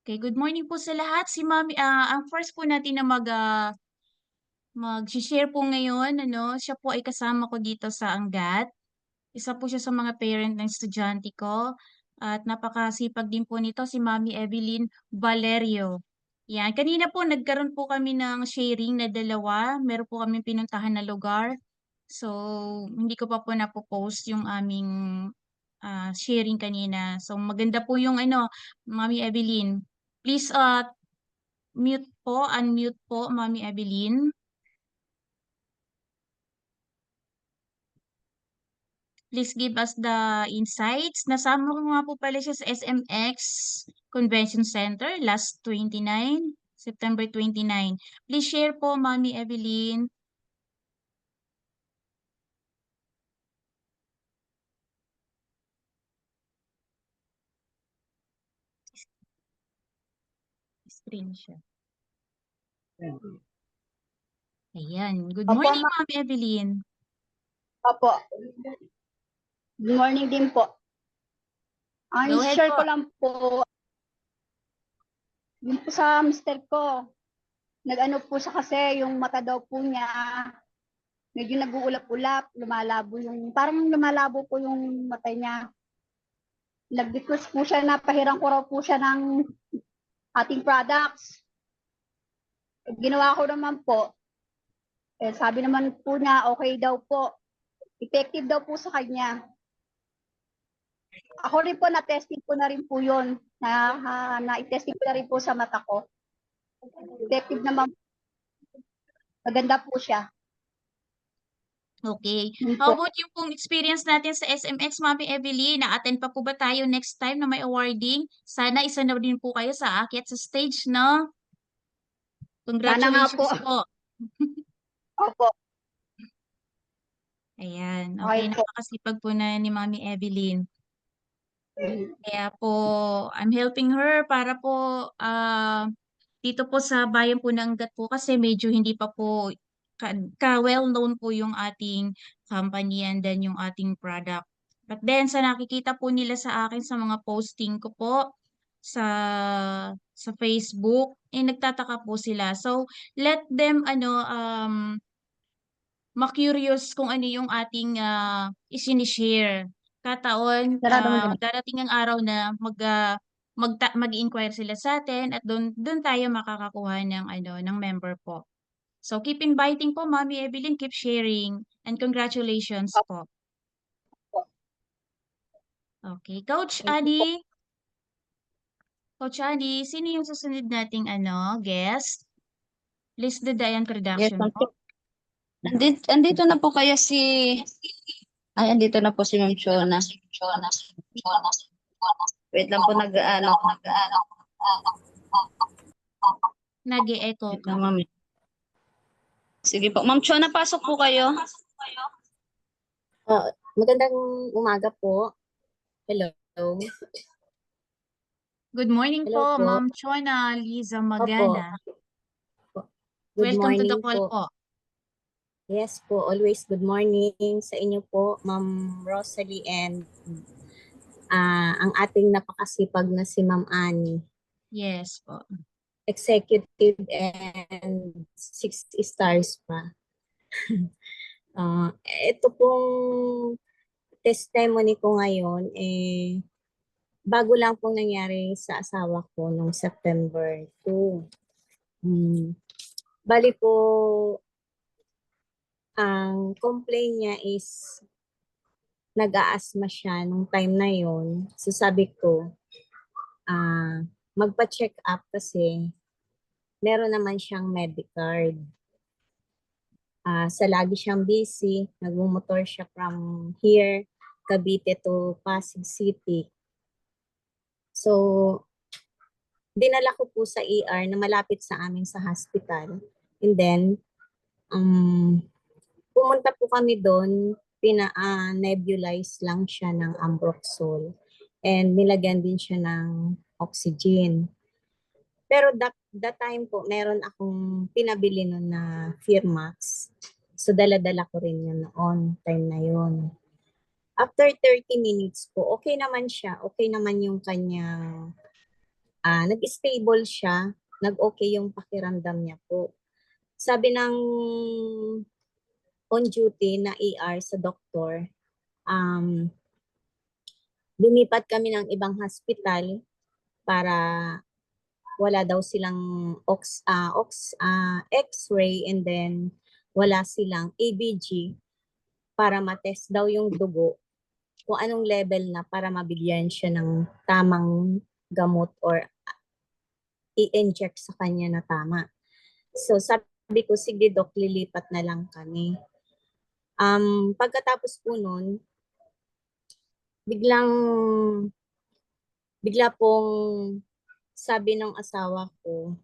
Okay, good morning po sa lahat. Si Mami, ang first po natin na mag-share po ngayon, siya po ay kasama ko dito sa Angat. Isa po siya sa mga parent ng estudyante ko at napakasipag din po nito si Mami Evelyn Valerio. Yan, kanina po nagkaroon po kami ng sharing na dalawa. Meron po kami pinuntahan na lugar. So, hindi ko pa po napo-post yung aming sharing kanina. So, maganda po yung Mami Evelyn. Please unmute po, Mami Evelyn. Please give us the insights. Nasama ko nga po pala siya sa SMX Convention Center last 29, September 29. Please share po, Mami Evelyn. Screen siya. Ayan. Good Opo, morning, Mami Evelyn. Opo. Good morning din po. Go ahead share po. ko lang po, yung po sa mister ko, nag-ano po siya kasi yung mata daw po niya, medyo nag-uulap-ulap, parang lumalabo po yung mata niya. Nag-request po siya na pahiram ko raw po siya ng ating products. Ginawa ko naman po, sabi naman po niya, okay daw po, effective daw po sa kanya. Ako rin po, na-testing ko na rin po yun. Na-testing ko na rin po sa mata ko. Effective naman. Maganda po siya. Okay. Yun How po. about yung pong experience natin sa SMX, Mami Evelyn? Na-attend pa po ba tayo next time na may awarding? Sana isa na din po kayo sa aakyat sa stage, no? Sana nga po. Congratulations po. Opo. Ayan. Okay Okay, po. napakasipag po na ni Mami Evelyn. Kaya po, I'm helping her para po dito po sa bayan po ng Gat po kasi medyo hindi pa po ka-well-known po yung ating company and then yung ating product. But then sa nakikita po nila sa akin sa mga posting ko po sa Facebook, nagtataka po sila. So, let them ma-curious kung ano yung ating isinishare. Kataon, Sarado mo din. darating ang araw na mag-inquire sila sa atin at doon tayo makakakuha ng ng member po. So keep inviting po, Mami Evelyn, keep sharing and congratulations po. Okay, Coach Thank you po. Adi. Coach Adi, sino yung susunod nating guest? Please do the Yes, introduction ma'am. po. Andito na po kaya andito na po si Ma'am Chona. Wait lang po, Nag-e-echo Wait ka. lang, ma'am. Sige po. Ma'am Chona, pasok po kayo. Magandang umaga po. Hello. Good morning Hello po, po. Ma'am Chona Liza Opo. Magana. Good Welcome to the morning call po. po. Yes po, always good morning sa inyo po, Ma'am Rosalie and ang ating napakasipag na si Ma'am Annie. Yes po. Executive and 6 stars pa. Ito pong testimony ko ngayon, bago lang pong nangyari sa asawa ko noong September 2. Bali po, ang complaint niya is nag-a-asthma siya nung time na yon. So sabi ko, magpa-check up kasi meron naman siyang Medicard. Sa lagi siyang busy, nagmumotor siya from here, Cavite to Pasig City. So, dinala ko po sa ER na malapit sa amin sa hospital. And then, pumunta po kami doon, nebulize lang siya ng Ambroxol. And nilagyan din siya ng oxygen. Pero that time po, meron akong pinabili nun na Firmax. So, dala-dala ko rin yun noon, time na yun. After 30 minutes po, okay naman siya. Okay naman yung kanyang nag-stable siya, nag-okay yung pakiramdam niya po. Sabi ng on duty na ER sa doktor, lumipat kami ng ibang hospital para wala daw silang X-ray, and then wala silang ABG para matest daw yung dugo kung anong level na para mabigyan siya ng tamang gamot or i-inject sa kanya na tama. So sabi ko, sige Dok, lilipat na lang kami. Pagkatapos po nun, bigla pong sabi ng asawa ko,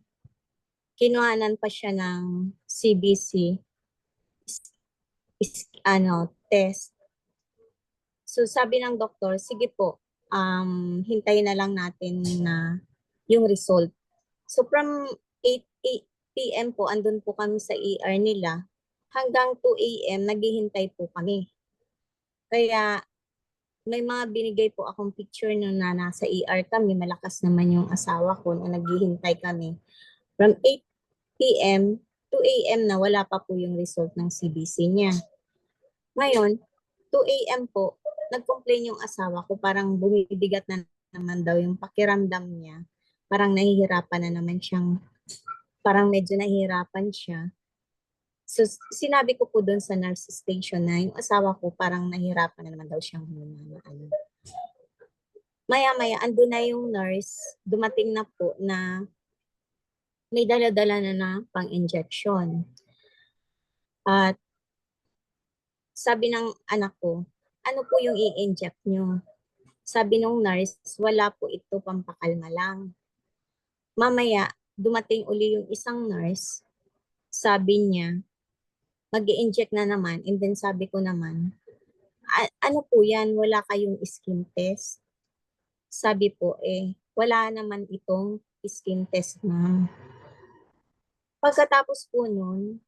kinuhanan pa siya ng CBC test. So sabi ng doktor, sige po, hintayin na lang natin na yung result. So from 8 p.m. po, andun po kami sa ER nila. Hanggang 2 a.m. naghihintay po kami. Kaya may mga binigay po akong picture nung na nasa ER kami. Malakas naman yung asawa ko na naghihintay kami. From 8 p.m. to a.m. na wala pa po yung result ng CBC niya. Ngayon, 2 a.m. po, nag-complain yung asawa ko, parang bumibigat na naman daw yung pakiramdam niya. Parang nahihirapan na naman siyang, parang medyo nahihirapan siya. So, sinabi ko po doon sa nurse station na yung asawa ko parang nahihirapan na naman daw siyang huminga. Maya-maya, andun na yung nurse, dumating na po na may dala-dala na pang-injection. At sabi ng anak ko, ano po yung i-inject nyo? Sabi nung nurse, wala po ito, pampakalma lang. Mamaya, dumating uli yung isang nurse, sabi niya, mag-i-inject na naman. And then sabi ko naman, ano po yan? Wala kayong skin test? Sabi po, wala naman itong skin test, ma'am. Pagkatapos po nun,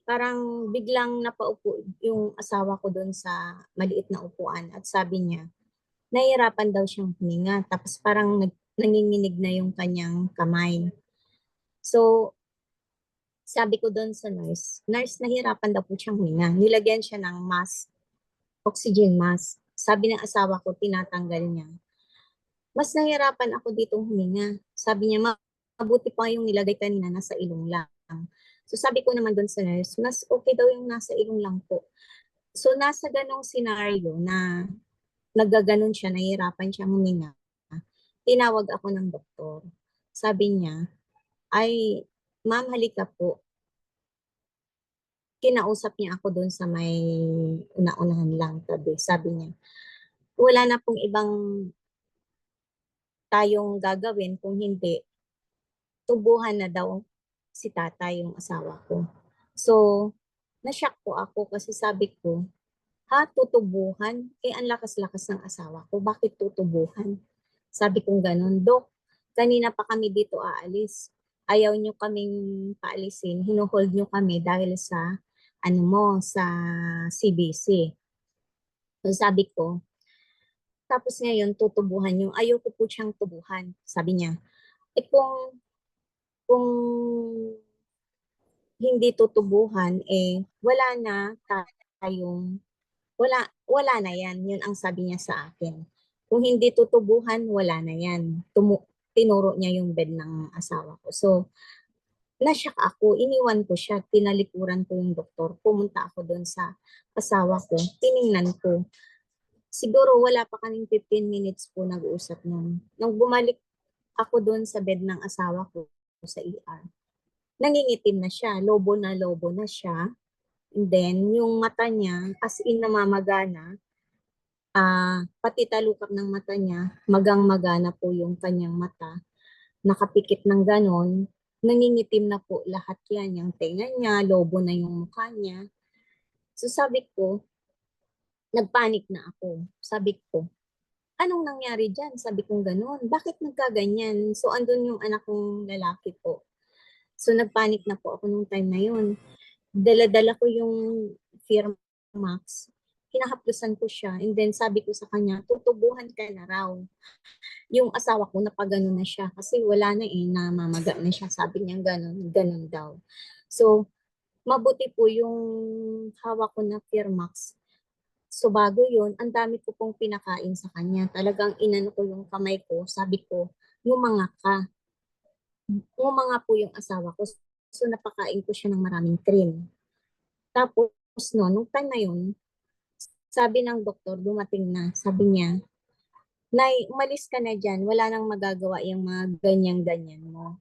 parang biglang napaupo yung asawa ko doon sa maliit na upuan at sabi niya, nahihirapan daw siyang huminga. Tapos parang nanginginig na yung kanyang kamay. So, sabi ko doon sa nurse, nahihirapan daw po siyang huminga. Nilagyan siya ng mask, oxygen mask. Sabi ng asawa ko, tinatanggal niya. Mas nahihirapan ako ditong huminga. Sabi niya, mabuti pa yung nilagay kanina, nasa ilong lang. So sabi ko naman doon sa nurse, mas okay daw yung nasa ilong lang po. So nasa ganong scenario na nagaganon siya, nahihirapan siya huminga, tinawag ako ng doktor. Sabi niya, ay, ma'am, halika po. Kinausap niya ako doon sa may una-unahan lang tabi. Sabi niya, wala na pong ibang tayong gagawin kung hindi tubuhan na daw si tatay, yung asawa ko. So, na-shock po ako kasi sabi ko, tutubuhan? Ang lakas-lakas ng asawa ko. Bakit tutubuhan? Sabi kong ganun, Dok, kanina pa kami dito aalis. Ayaw nyo kaming paalisin. Hinuhold nyo kami dahil sa, sa CBC. So sabi ko, tapos ngayon tutubuhan nyo. Ayaw ko po siyang tubuhan. Sabi niya, kung hindi tutubuhan, wala na tayong wala na yan. Yun ang sabi niya sa akin. Kung hindi tutubuhan, wala na yan. Tinuro niya yung bed ng asawa ko. So, na-shock ako. Iniwan ko siya. Tinalikuran ko yung doktor. Pumunta ako doon sa asawa ko. Tiningnan ko. Siguro wala pa kaming 15 minutes po nag-uusap nun. Nung bumalik ako doon sa bed ng asawa ko sa ER, nangingitim na siya. Lobo na siya. And then, yung mata niya, as in namamagana, pati talukap ng mata niya, magang-magana po yung kanyang mata. Nakapikit ng ganon, nangingitim na po lahat yan. Yung tenga niya, lobo na yung mukha niya. So sabi ko, nagpanik na ako. Sabi ko, anong nangyari dyan? Sabi kong ganon. Bakit nagkaganyan? So andun yung anak kong lalaki po. So nagpanik na po ako nung time na yun. Dala-dala ko yung Firmax. hinahaplusan ko siya. And then sabi ko sa kanya, tutubuhan ka na raw. Yung asawa ko, napagano na siya. Kasi wala na namamaga na siya. Sabi niya ganun, ganun daw. So, mabuti po yung hawak ko na Firmax. So, bago yun, ang dami ko pong pinakain sa kanya. Talagang inano ko yung kamay ko. Sabi ko, ngumanga ka. Ngumanga po yung asawa ko. So, napakain ko siya ng maraming cream. Tapos, no, nung time na yun, sabi ng doktor, dumating na. Sabi niya, Nay, umalis ka na dyan. Wala nang magagawa yung mga ganyan-ganyan mo.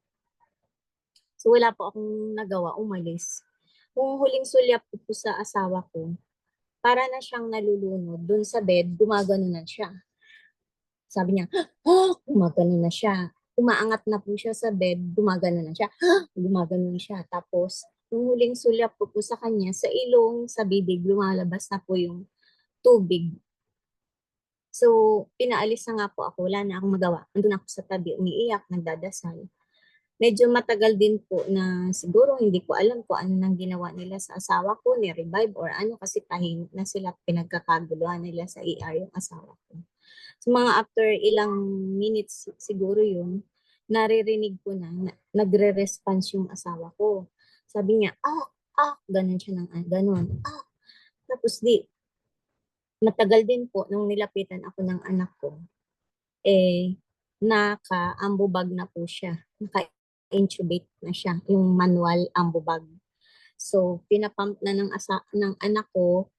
So, wala po akong nagawa, umalis. Kung huling sulyap ko po sa asawa ko, para na siyang nalulunod. Doon sa bed, gumagano na siya. Sabi niya, gumagano na siya. Umaangat na po siya sa bed, gumagano na siya. Gumagano na siya. Tapos, yung huling sulyap ko po sa kanya, sa ilong, sa bibig, lumalabas na po yung tubig. So, pinaalis na nga po ako. Wala na akong magawa. Andun ako sa tabi, umiiyak, nagdadasal. Medyo matagal din po na siguro hindi ko alam kung ano nang ginawa nila sa asawa ko, ni-revive or ano kasi tahimik na sila, pinagkakaguluhan nila sa ER yung asawa ko. So, mga after ilang minutes siguro yun, naririnig ko na nagre-response yung asawa ko. Sabi niya, ganun siya ng ganun. Tapos matagal din po nung nilapitan ako ng anak ko, naka-ambubag na po siya. Naka-intubate na siya, yung manual ambubag. So, pinapump na ng anak ko,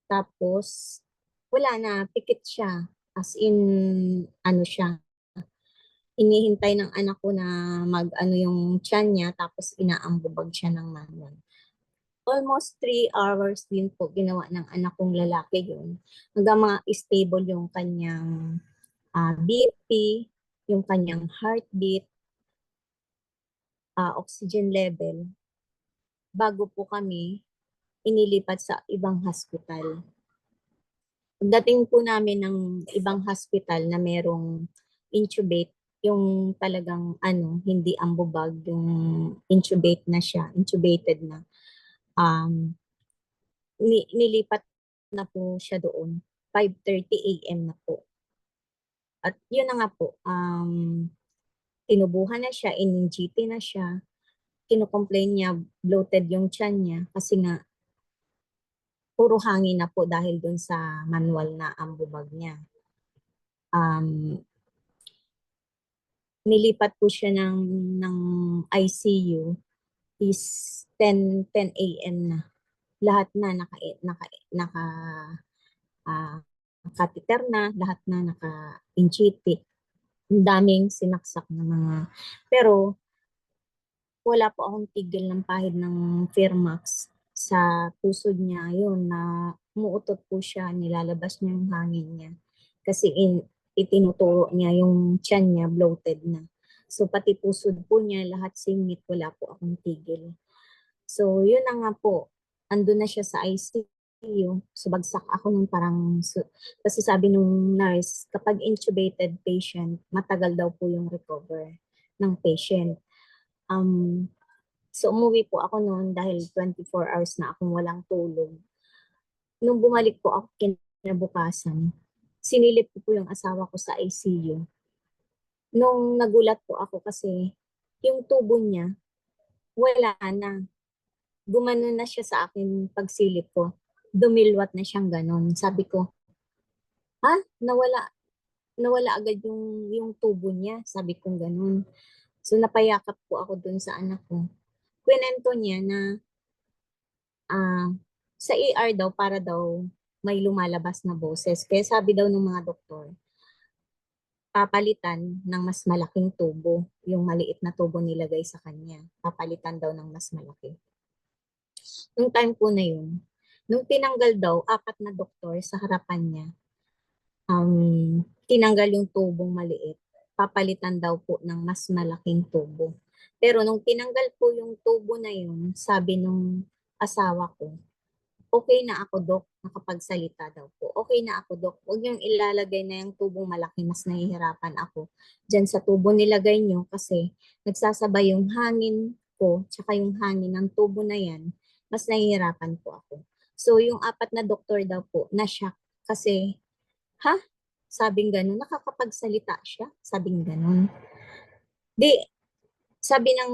tapos wala na, pikit siya. As in, ano siya, inihintay ng anak ko na mag-ano yung tiyan niya, tapos inaambubag siya ng manual. Almost 3 hours din po ginawa ng anak kong lalaki yun. Hanggang stable yung kanyang BP, yung kanyang heartbeat, oxygen level, bago po kami inilipat sa ibang hospital. Pagdating po namin ng ibang hospital na merong intubate, yung talagang hindi ambubag, yung intubate na siya, intubated na. Nilipat na po siya doon. 5:30 a.m. na po. At yun na nga po, tinubuhan na siya, in-GT na siya. Kino-complain niya, bloated yung tiyan niya kasi nga puro hangin na po dahil dun sa manual na ambubag niya. Nilipat po siya ng ICU is 10 a.m. na. Lahat na naka catheter na, lahat na naka-NGP. Ang daming sinaksak na mga, pero wala po akong tigil ng pahid ng Firmax sa pusod niya, yun na umuutot po siya, nilalabas niya yung hangin niya. Kasi itinuturo niya yung tiyan niya, bloated na. So pati pusod po niya, lahat singit, wala po akong tigil. So yun na nga po, andun na siya sa ICU, so bagsak ako nung parang, kasi sabi nung nurse, kapag intubated patient, matagal daw po yung recover ng patient. So umuwi po ako noon dahil 24 hours na akong walang tulog. Nung bumalik po ako kinabukasan, sinilip ko po yung asawa ko sa ICU. Nung nagulat po ako kasi yung tubo niya, wala na. Gumanon na siya sa akin pagsilip ko. Dumilwat na siyang ganon. Sabi ko, nawala agad yung tubo niya. Sabi ko ganon. So napayakap po ako dun sa anak ko. Kwento niya na sa ER daw para daw may lumalabas na boses. Kaya sabi daw ng mga doktor, papalitan ng mas malaking tubo. Yung maliit na tubo nilagay sa kanya. Papalitan daw ng mas malaki. Nung time po na yun, nung tinanggal daw, 4 na doktor sa harapan niya, tinanggal yung tubong maliit. Papalitan daw po ng mas malaking tubo. Pero nung tinanggal po yung tubo na yun, sabi nung asawa ko, okay na ako, Dok, nakapagsalita daw po. Okay na ako, Dok. Huwag niyong ilalagay na yung tubong malaki, mas nahihirapan ako. Diyan sa tubo nilagay niyo kasi nagsasabay yung hangin ko tsaka yung hangin ng tubo na yan, mas nahihirapan po ako. So, yung 4 na doktor daw po, na-shock kasi, ha? Sabing ganun, nakakapagsalita siya? Sabing ganun. Di, sabi ng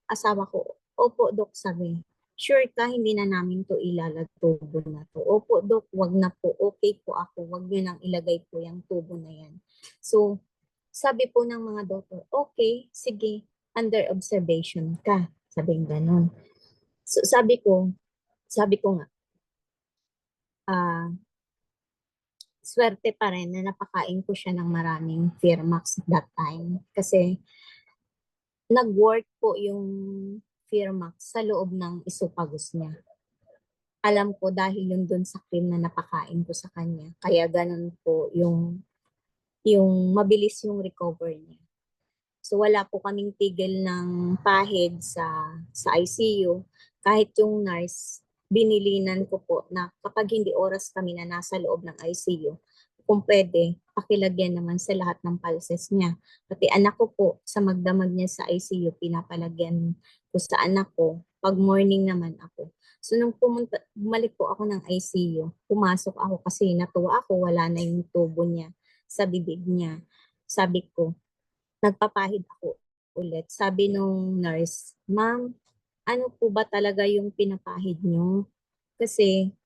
asawa ko, opo, Dok, sabi, sure ka, hindi na namin to ilalagtubo na to. Opo, Dok, wag na po. Okay po ako. Wag nyo nang ilagay po yung tubo na yan. So, sabi po ng mga doktor, okay, sige, under observation ka. Sabi ganun. So, sabi ko nga, ah, swerte pa rin na napakain ko siya ng maraming Firmax that time. Kasi, nag-work po yung Firmax sa loob ng esophagus niya. Alam ko dahil yun dun sa cream na napakain ko sa kanya. Kaya ganun po yung mabilis yung recover niya. So wala po kaming tigil ng pahid sa ICU. Kahit yung nurse, binilinan ko po na kapag hindi oras kami na nasa loob ng ICU, kung pwede, pakilagyan naman sa lahat ng pulses niya. Pati anak ko po, sa magdamag niya sa ICU, pinapalagyan ko sa anak ko. Pag morning naman ako. So nung bumalik po ako ng ICU, pumasok ako kasi natuwa ako, wala na yung tubo niya sa bibig niya. Sabi ko, nagpapahid ako ulit. Sabi nung nurse, ma'am, ano po ba talaga yung pinapahid niyo? Kasi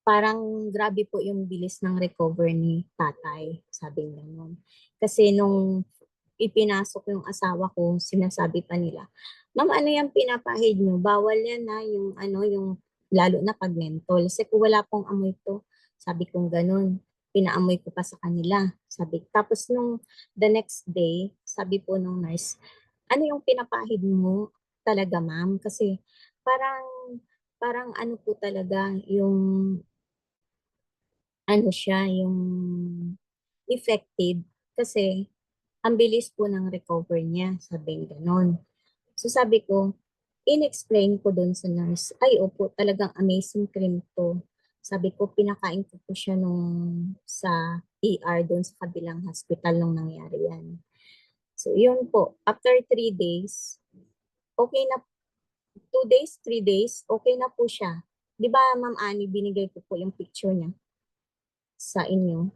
parang grabe po yung bilis ng recover ni tatay. Sabi niya nun. Kasi nung ipinasok yung asawa ko, sinasabi pa nila, ma'am, ano yung pinapahid niyo? Bawal yan na yung yung lalo na pag mentol. Kasi kung wala pong amoy to, sabi kong ganun. Pinaamoy ko pa sa kanila. Sabi, tapos nung the next day, sabi po nung nurse, ano yung pinapahid mo talaga, ma'am? Kasi parang parang ano po talaga yung siya, yung effective kasi ang bilis po ng recover niya, sabi ganon. So sabi ko, in-explain ko dun sa nurse, ay opo, talagang amazing cream to. Sabi ko, pinakain ko po siya nung sa ER doon sa kabilang hospital nung nangyari yan. So yun po, after 3 days, okay na, 2 days, 3 days, okay na po siya. Di ba, Ma'am Annie, binigay ko po yung picture niya sa inyo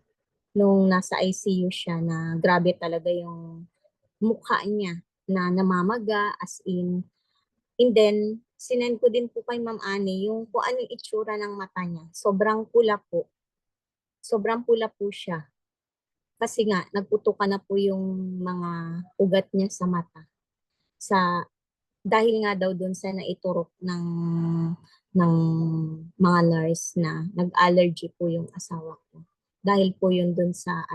nung nasa ICU siya na grabe talaga yung mukha niya na namamaga as in. And then, sinend ko din po kay Ma'am Annie yung kung ano yung itsura ng mata niya. Sobrang pula po. Sobrang pula po siya. Kasi nga, nagputukan na po yung mga ugat niya sa mata. Dahil nga daw doon sa naiturok ng mga nurse na nag-allergy po yung asawa ko. Dahil po yun doon sa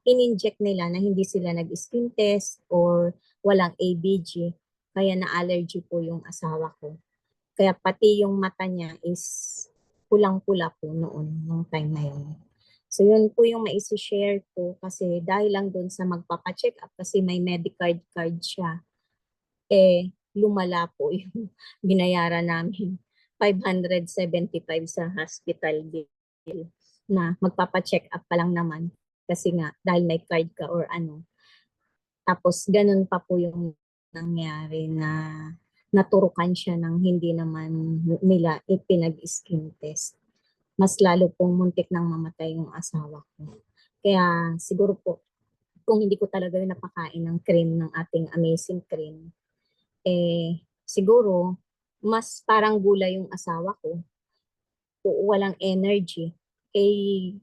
in-inject nila na hindi sila nag-skin test or walang ABG, kaya na-allergy po yung asawa ko. Kaya pati yung mata niya is pulang-pula po noon, nung time na yun. So yun po yung maisi-share ko kasi dahil lang doon sa magpapacheck up kasi may Medicard card siya, lumala po yung binayaran namin. 575 sa hospital bill na magpapacheck up pa lang naman kasi nga dahil may card ka or ano. Tapos ganun pa po yung nangyari na naturukan siya ng hindi naman nila ipinag-skin test. Mas lalo pong muntik nang mamatay yung asawa ko. Kaya siguro po, kung hindi ko talaga napakain ng cream ng ating amazing cream, siguro, mas parang gulay yung asawa ko. Walang energy.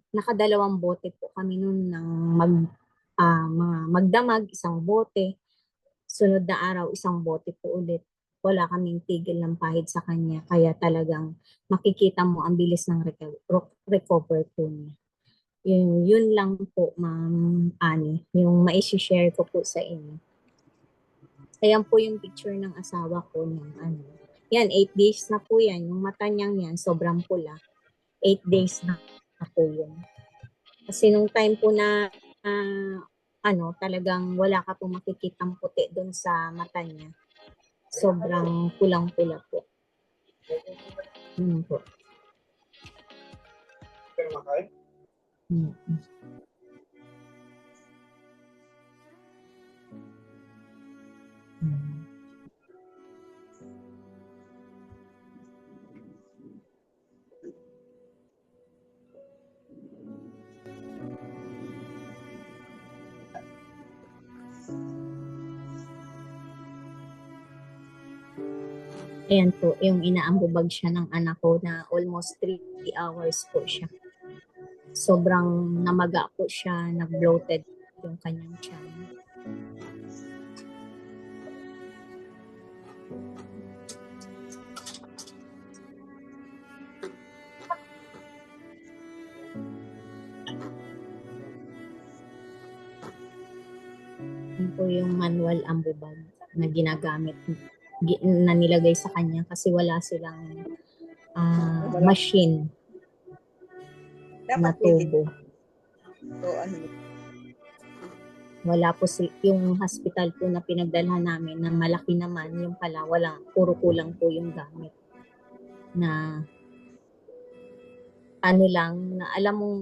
Nakadalawang bote po kami noon ng mga magdamag, isang bote. Sunod na araw, isang bote po ulit. Wala kaming tigil ng pahid sa kanya. Kaya talagang makikita mo ang bilis ng recover po niya. Yun lang po, Ma'am Annie, yung mai-share ko po sa inyo. Ayan po yung picture ng asawa ko ng Yan, 8 days na po yan. Yung mata niyang yan, sobrang pula. 8 days na po yun. Kasi nung time po na talagang wala ka pong makikitang puti doon sa mata niya. Sobrang pulang-pula po. Yun po. Mm-hmm. Ayan po, yung inaambubag siya ng anak ko na almost 3 hours po siya. Sobrang namaga po siya, nag-bloated yung kanyang tiyan. Yun po yung manual ambubag na ginagamit na nilagay sa kanya kasi wala silang machine na tubo. Wala po yung hospital po na pinagdalhan namin na malaki naman, yung pala wala, puro kulang po yung gamit. Na ano lang, na alam mong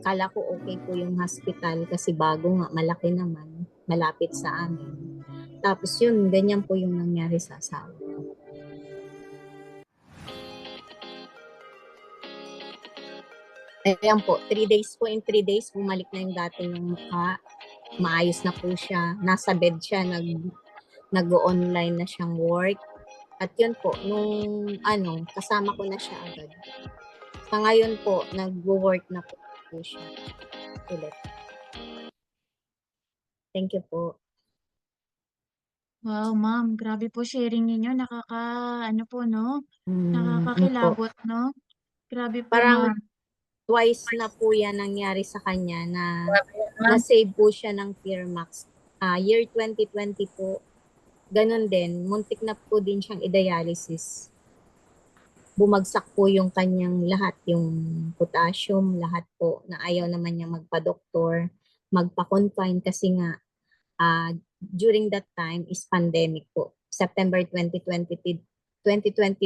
kala ko okay po yung hospital kasi bago nga, malaki naman, malapit sa amin. Tapos yun, ganyan po yung nangyari sa asawa ko. Ayan po, 3 days po, in 3 days, bumalik na yung dati yung mukha. Maayos na po siya. Nasa bed siya, nag-online na siyang work. At yun po, nung kasama ko na siya agad. Sa ngayon po, nag-work na po siya ulit. Thank you po. Wow, ma'am, grabe po sharing ninyo. Ano po, no? Ano po, Nakakakilabot, no? Grabe po, parang ma'am. twice na po yan nangyari sa kanya na na-save po siya ng Firmax. Year 2020 po, ganun din, muntik na po din siyang i-dialysis. Bumagsak po yung kanyang lahat, yung potassium, lahat po, na ayaw naman niya magpa-doktor, magpa-confine kasi nga, during that time is pandemic po. September 2020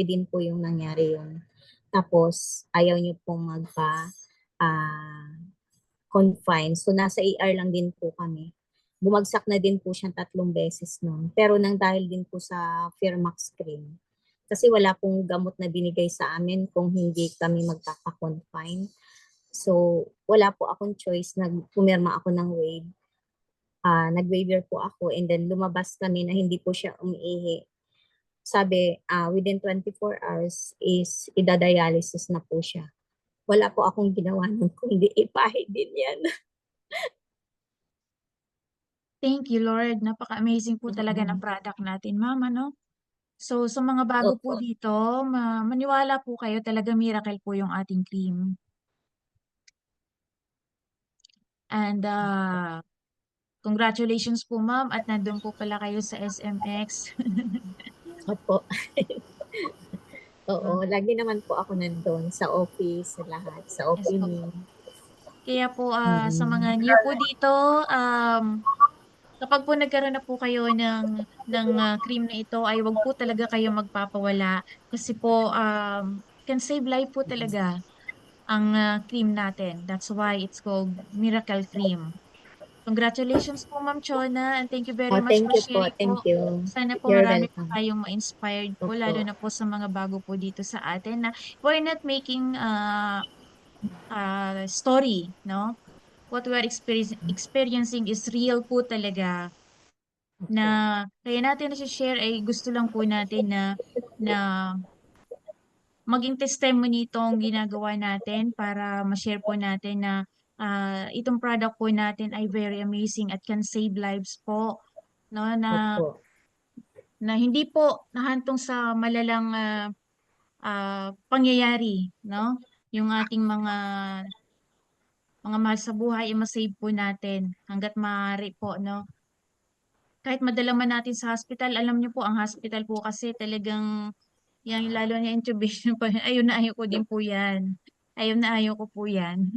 din po yung nangyari yun. Tapos, ayaw niyo pong confine. So, nasa ER lang din po kami. Bumagsak na din po siyang 3 beses noon. Pero nang dahil din po sa Firmax cream. Kasi wala pong gamot na binigay sa amin kung hindi kami magkaka-confine. So, wala po akong choice. Pumirma ako ng waive. Nag-waiver po ako and then lumabas kami na hindi po siya umiihi. Sabi, within 24 hours is idadialysis na po siya. Wala po akong ginawa nun kundi ipahid din yan. Thank you, Lord. Napaka-amazing po talaga ng product natin, ma'am, ano? So, sa mga bago po Opo. dito, maniwala po kayo, talaga miracle po yung ating cream. And congratulations po, ma'am, at nandun po pala kayo sa SMX. Opo. Oo, lagi naman po ako nandun sa office, sa lahat, sa Yes po. opening. Kaya po, sa Mm. mga new po dito, kapag po nagkaroon na po kayo ng cream na ito, ay wag po talaga kayo magpapawala. Kasi po, can save life po talaga ang cream natin. That's why it's called Miracle Cream. Congratulations po, Ma'am Chona, and thank you very much Thank for you po, sharing thank po. you. Sana po You're marami po welcome. tayong ma-inspired po, Opo. lalo na po sa mga bago po dito sa atin na we're not making story, no? What we are experiencing is real po talaga na kaya natin na-share ay gusto lang po natin na maging testimony itong ginagawa natin para ma-share po natin na itong product po natin ay very amazing at can save lives po, no, Opo. na hindi po nahantong sa malalang pangyayari, no, yung ating mga mahal sa buhay ay ma-save po natin hangga't maaari po, no. Kahit madala man natin sa hospital, alam niyo po ang hospital po kasi talagang yan, lalo na intubation pa, ayun na ayaw ko din po yan. Ayaw na ayaw ko po yan.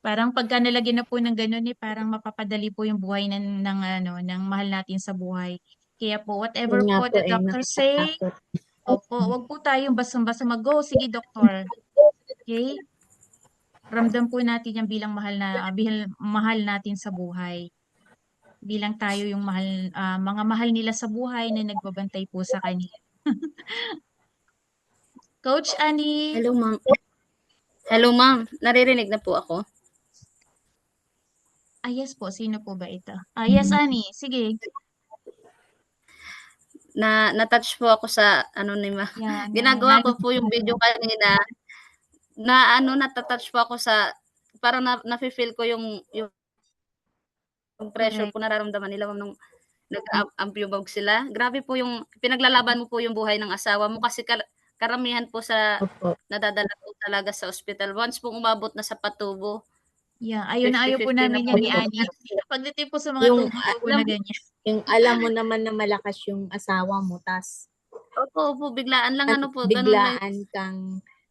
Parang pagka nalagyan na po ng gano'n parang mapapadali po yung buhay ng mahal natin sa buhay. Kaya po, Yun whatever nga po po the doctor say, nakakatakot. opo, wag po tayong basta-basta mag-go. Sige, doktor. Okay? Ramdam po natin yan bilang mahal natin sa buhay. Bilang tayo yung mga mahal nila sa buhay na nagbabantay po sa kanila. Coach Annie. Hello, ma'am. Hello, ma'am. Naririnig na po ako. Yes po. Sino po ba ito? Yes, Annie. Sige. na-touch po ako sa ano ni ma Yan, ginagawa ko po yung video kanina, na ano, nata-touch po ako sa parang nafi-feel ko yung pressure correct. po nararamdaman nila nung nag-ambubog sila. Grabe po yung pinaglalaban mo po yung buhay ng asawa mo kasi karamihan po sa Opo. nadadala po talaga sa ospital once pong umabot na sa patubo, Yeah, ayaw na ayaw po 50-50 na namin po yan ni yung Ani. Pagdating po sa mga Yung tumutubo alam na ganyan. yung alam mo naman na malakas yung asawa mo, tas opo, biglaan lang at ano po, gano'n lang biglaan kang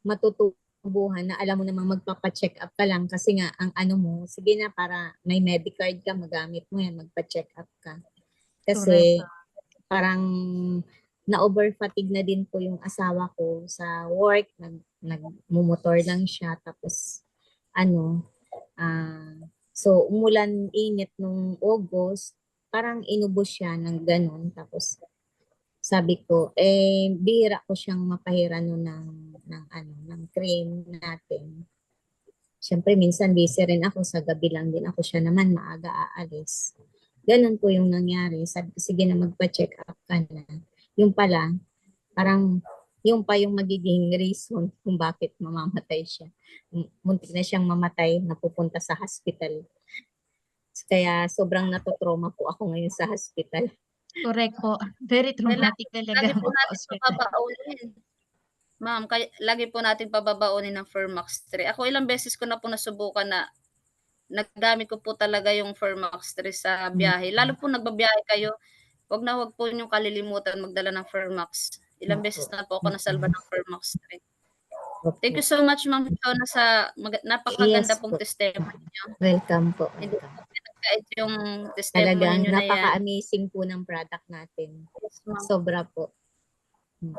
matutubuhan na alam mo namang magpapa-check up ka lang kasi nga ang ano mo, sige na para may Medicard ka, magamit mo yan, magpa-check up ka. Correct. Kasi parang na-overfatigue na din po yung asawa ko sa work, nagmumotor lang siya, tapos ano, so umulan init nung August, parang inubos siya ng ganun, tapos sabi ko, bihira ko siyang mapahiran nun ng cream natin. Siyempre, minsan busy rin ako. Sa gabi lang din ako. Siya naman maaga aalis. Ganun po yung nangyari. Sabi ko, sige na magpa-check up ka na. Yung pala, parang yung pa yung magiging reason kung bakit mamamatay siya. Muntik na siyang mamatay, napupunta sa hospital. Kaya sobrang natotrauma po ako ngayon sa hospital. Correct po. Very traumatic talaga lagi po natin magpa-ospital. pababaunin. Ma'am, lagi po natin pababaunin ng Fermax 3. Ako ilang beses ko na po nasubukan na naggamit ko po talaga yung Fermax 3 sa biyahe. Lalo po nagbabiyahe kayo, wag po niyong kalilimutan magdala ng Fermax. Ilang beses na po ako nasalba ng Fermax 3. Thank you so much, Ma'am Fiona, sa napakaganda Yes pong po. testimony niyo. Welcome po. Hindi Welcome. po pinagkait yung testimony Talagang niyo na yan. napaka-amazing po ng product natin. Yes, ma'am. Sobra po. Mm.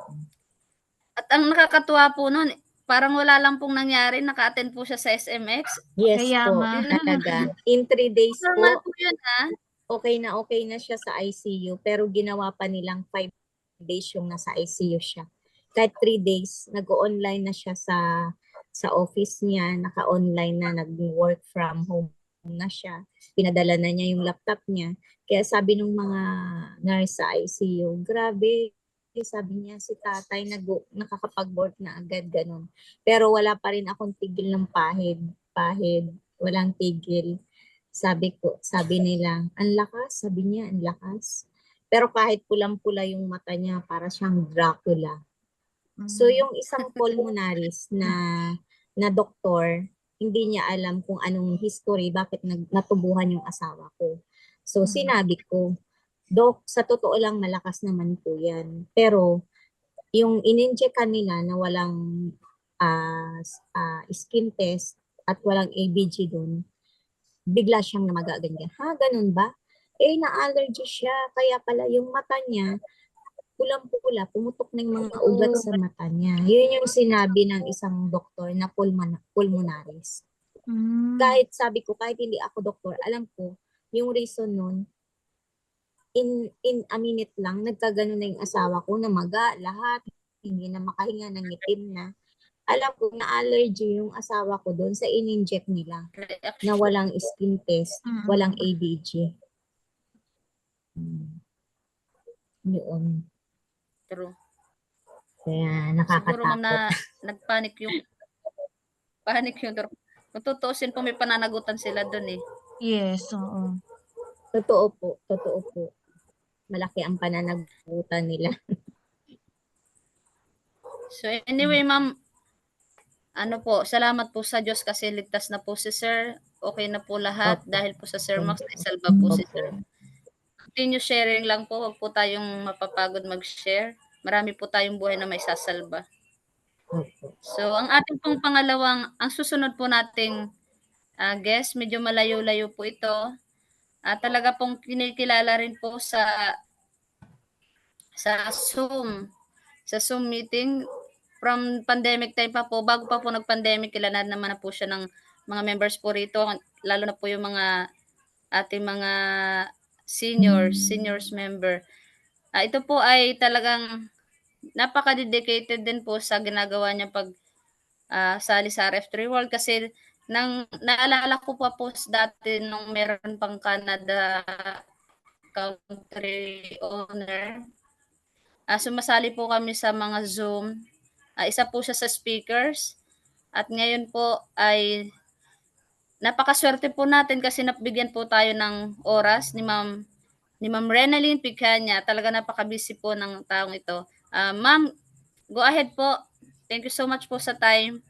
At ang nakakatuwa po nun, parang wala lang pong nangyari, naka-attend po siya sa SMX. Yes Kaya po, nga. talaga. In 3 days Normal po, po yun, okay na siya sa ICU. Pero ginawa pa nilang 5 days yung nasa ICU siya. Kahit 3 days, nag-online na siya sa office niya, naka-online na, nag-work from home na siya. Pinadala na niya yung laptop niya. Kaya sabi nung mga nurse sa ICU, grabe, sabi niya si tatay nakakapag-work na agad ganun. Pero wala pa rin akong tigil ng pahid, walang tigil. Sabi nila, ang lakas, sabi niya, ang lakas. Pero kahit pulang-pula yung mata niya, para siyang Dracula. So yung isang pulmonaris na doktor, hindi niya alam kung anong history, bakit natubuhan yung asawa ko. So sinabi ko, Dok, sa totoo lang malakas naman po yan. Pero yung in-inject kanila na walang skin test at walang ABG doon, bigla siyang namaga ganyan. Ha, ganun ba? Na-allergy siya, kaya pala yung mata niya, pulang-pula, pumutok na yung mga ugat sa mata niya. Yun yung sinabi ng isang doktor na pulmonaris. Kahit sabi ko, kahit hindi ako doktor, alam ko, yung reason nun, in a minute lang, nagkagano na yung asawa ko, namaga, lahat, hindi na makahinga, nangitim na. Alam ko na allergy yung asawa ko doon sa in-inject nila na walang skin test, walang ABG. Yun. True. Kaya Siguro, ma'am, nakakatakot. nagpanic yung doktor. Kung tutuusin po, may pananagutan sila doon eh. Yes, oo. Totoo po. Malaki ang pananagutan nila. So anyway, ma'am, ano po, salamat po sa Diyos kasi ligtas na po si Sir. Okay na po lahat Opo. dahil po sa Sir Max, naisalba po si Opo. Sir. Continue sharing lang po, huwag po tayong mapapagod mag-share. Marami po tayong buhay na may sasalba. Opo. So, ang ating pong ang susunod po nating guest, medyo malayo-layo po ito. Talaga pong kinikilala rin po sa Zoom. Sa Zoom meeting. From pandemic time pa po, bago pa po nag-pandemic, kilala naman na po siya ng mga members po rito, lalo na po yung mga ating mga seniors member. Ito po ay talagang napaka-dedicated din po sa ginagawa niya pag sali sa RF3 World kasi naalala ko pa po dati nung meron pang Canada country owner. sumasali po kami sa mga Zoom. Isa po siya sa speakers. At ngayon po ay napakaswerte po natin kasi nabigyan po tayo ng oras ni Ma'am Renalyn Picanya. Talaga napaka-busy po ng taong ito. Ma'am, go ahead po. Thank you so much po sa time.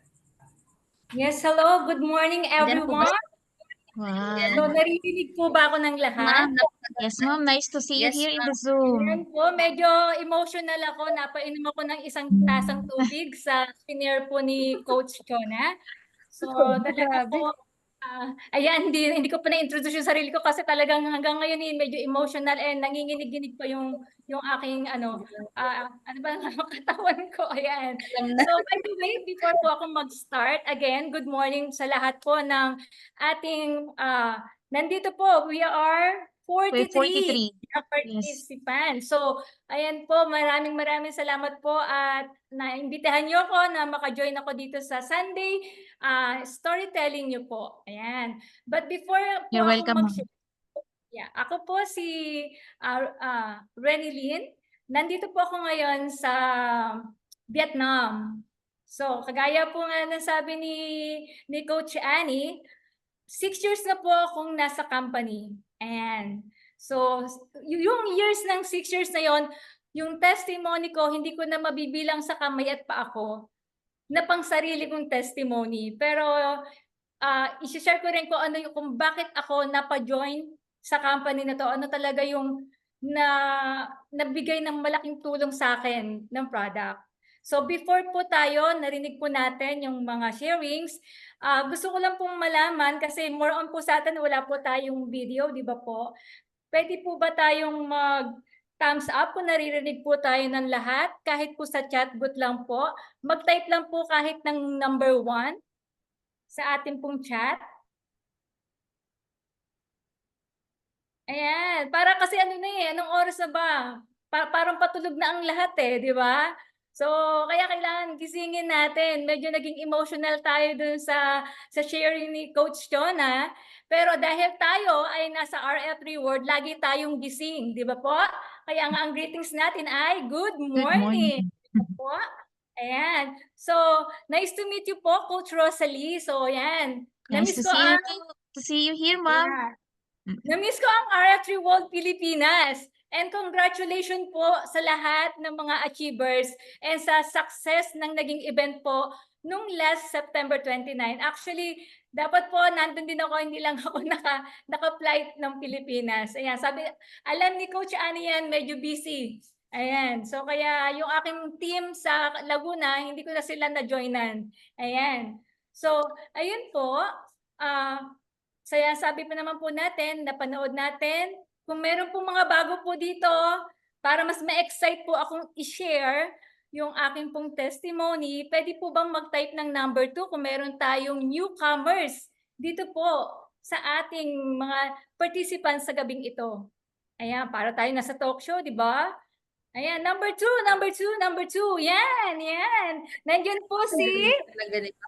Yes, hello. Good morning, Diyan po ba? everyone. So, Wow. naririnig po ba ako ng lahat? Ma'am, Yes, ma'am. Nice to see you Yes, here in ma'am. the Zoom. Ayan po, medyo emotional ako. Napainom ako ng isang tasang tubig sa senior po ni Coach Chona. So, talaga po, ayan, hindi ko pa na-introduce yung sarili ko kasi talagang hanggang ngayon medyo emotional and nanginginig-ginig pa yung aking ano ba ang katawan ko. Ayan. So, by the way, before po ako mag-start, again, good morning sa lahat po ng ating nandito po. We are 43 participants. So, ayan po, maraming salamat po at naimbitahan niyo ako na maka-join ako dito sa Sunday storytelling niyo po. Ayan. But before po You're ako welcome, ma'am. mag-share, ako po si Renalyn. Nandito po ako ngayon sa Vietnam. So, kagaya po nga nasabi ni Coach Annie, 6 years na po akong nasa company. Ayan. So, yung years ng 6 years na yon, yung testimony ko, hindi ko na mabibilang sa kamay at paa ko na pang sarili kong testimony. Pero, i-share ko rin kung bakit ako napa-join sa company na to. Ano talaga yung nabigay ng malaking tulong sa akin ng product. So before po tayo, narinig po natin yung mga sharings. Gusto ko lang pong malaman kasi more on po sa atin, wala po tayong video, di ba po? Pwede po ba tayong mag-thumbs up kung naririnig po tayo ng lahat? Kahit po sa chat booth lang po. Mag-type lang po kahit ng number 1 sa ating pong chat. Ayan, para kasi anong oras na ba? Parang patulog na ang lahat di ba? So, kaya kailangan gisingin natin. Medyo naging emotional tayo dun sa sharing ni Coach Chona. Pero dahil tayo ay nasa RF Reward, lagi tayong gising, di ba po? Kaya nga ang greetings natin ay good morning. Good morning. Po? Ayan. So, nice to meet you po, Coach Rosalie. So, ayan. Nice to see you here, ma'am. Yeah. Namiss ko ang RF World Pilipinas. And congratulations po sa lahat ng mga achievers and sa success ng naging event po nung last September 29. Actually, dapat po nandun din ako, hindi lang ako naka-flight ng Pilipinas. Ayan, sabi, alam ni Coach Annie yan, medyo busy. Ayan, so kaya yung aking team sa Laguna, hindi ko na sila na-joinan. Ayan. So, ayun po, sabi pa naman po natin, napanood natin. Kung meron po mga bago po dito, para mas ma-excite po akong i-share yung aking pong testimony, pwede po bang mag-type ng number 2 kung meron tayong newcomers dito po sa ating mga participants sa gabing ito. Ayan, para tayo nasa talk show, di ba? Ayan, number 2. Yan. Nandiyan po si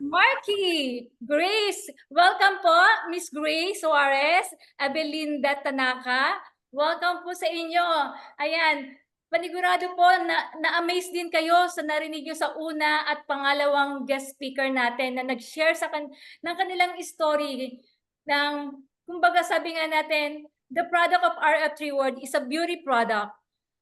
Marky, Grace. Welcome po, Miss Grace Suarez, Abelinda Tanaka. Welcome po sa inyo. Ayan, panigurado po na-amaze din kayo sa narinig nyo sa una at pangalawang guest speaker natin na nag-share ng kanilang story ng, kumbaga sabi nga natin, the product of RF Reward is a beauty product.